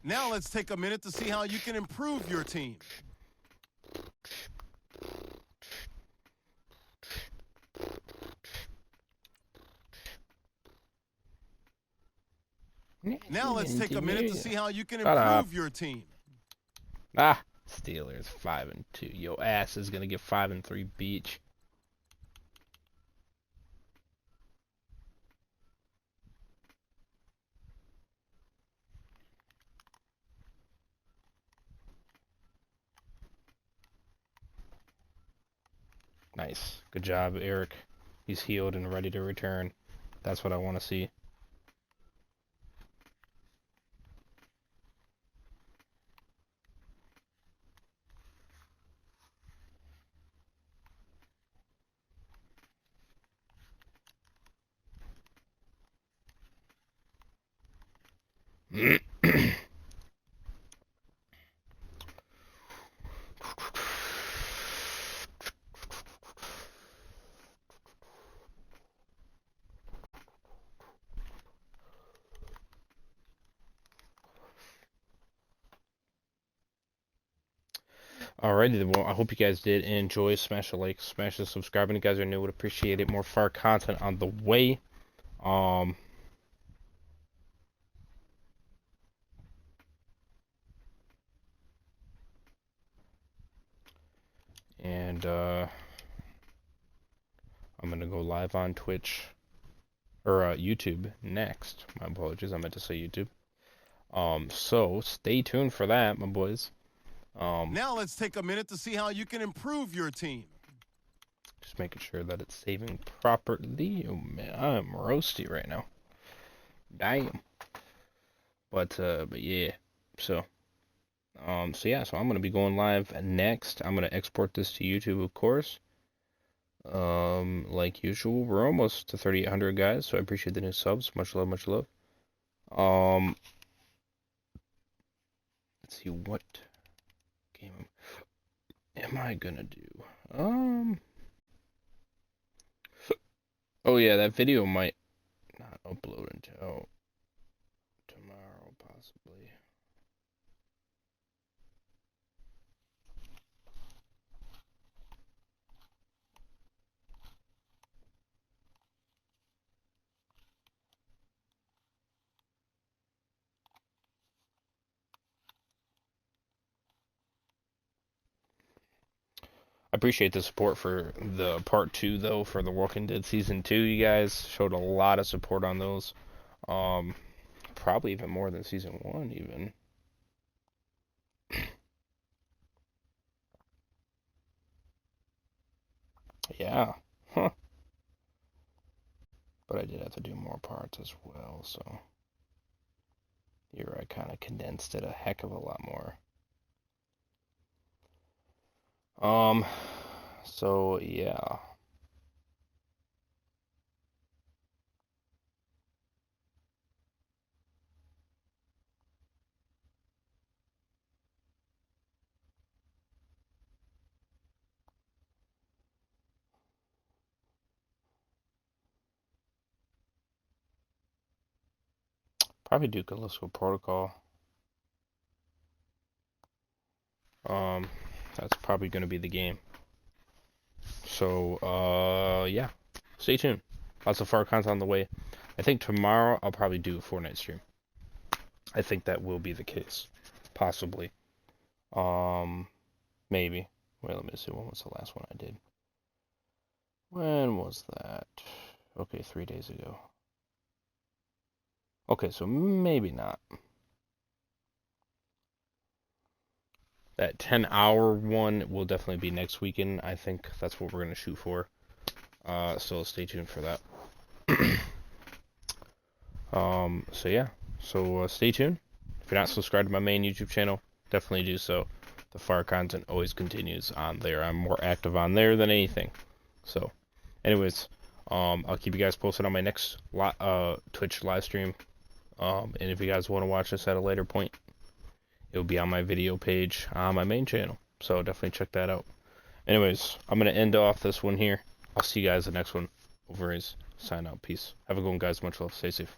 Now let's take a minute to see how you can improve your team. Now let's take a minute to see how you can Shut up. improve your team. Ah, Steelers 5-2. Yo ass is gonna get 5-3 beach. Nice. Good job, Eric. He's healed and ready to return. That's what I want to see. Alrighty then, well, I hope you guys did enjoy. Smash a like, smash the subscribe, and you guys are new, would appreciate it. More fire content on the way. And I'm gonna go live on Twitch or YouTube next. My apologies, I meant to say YouTube. So stay tuned for that, my boys. Now let's take a minute to see how you can improve your team. Just making sure that it's saving properly. Oh man, I'm roasty right now. Damn. But yeah. So yeah, so I'm gonna be going live next. I'm gonna export this to YouTube, of course. Like usual, we're almost to 3,800 guys, so I appreciate the new subs. Much love, much love. Let's see, what game am I gonna do? Oh yeah, that video might not upload until tomorrow, possibly. I appreciate the support for the part 2 though, for The Walking Dead season 2. You guys showed a lot of support on those. Probably even more than season 1 even. Yeah. Huh. But I did have to do more parts as well, so here I kind of condensed it a heck of a lot more. So yeah. Probably do Callisto Protocol. That's probably going to be the game. So, yeah. Stay tuned. Lots of far content on the way. I think tomorrow I'll probably do a Fortnite stream. I think that will be the case. Possibly. Maybe. Wait, let me see. When was the last one I did? When was that? Okay, 3 days ago. Okay, so maybe not. That 10-hour one will definitely be next weekend. I think that's what we're going to shoot for. So stay tuned for that. So yeah. So stay tuned. If you're not subscribed to my main YouTube channel, definitely do so. The fire content always continues on there. I'm more active on there than anything. So, anyways, I'll keep you guys posted on my next Twitch live stream. And if you guys want to watch this at a later point, it'll be on my video page on my main channel. So definitely check that out. Anyways, I'm going to end off this one here. I'll see you guys the next one. Over is sign out. Peace. Have a good one, guys. Much love. Stay safe.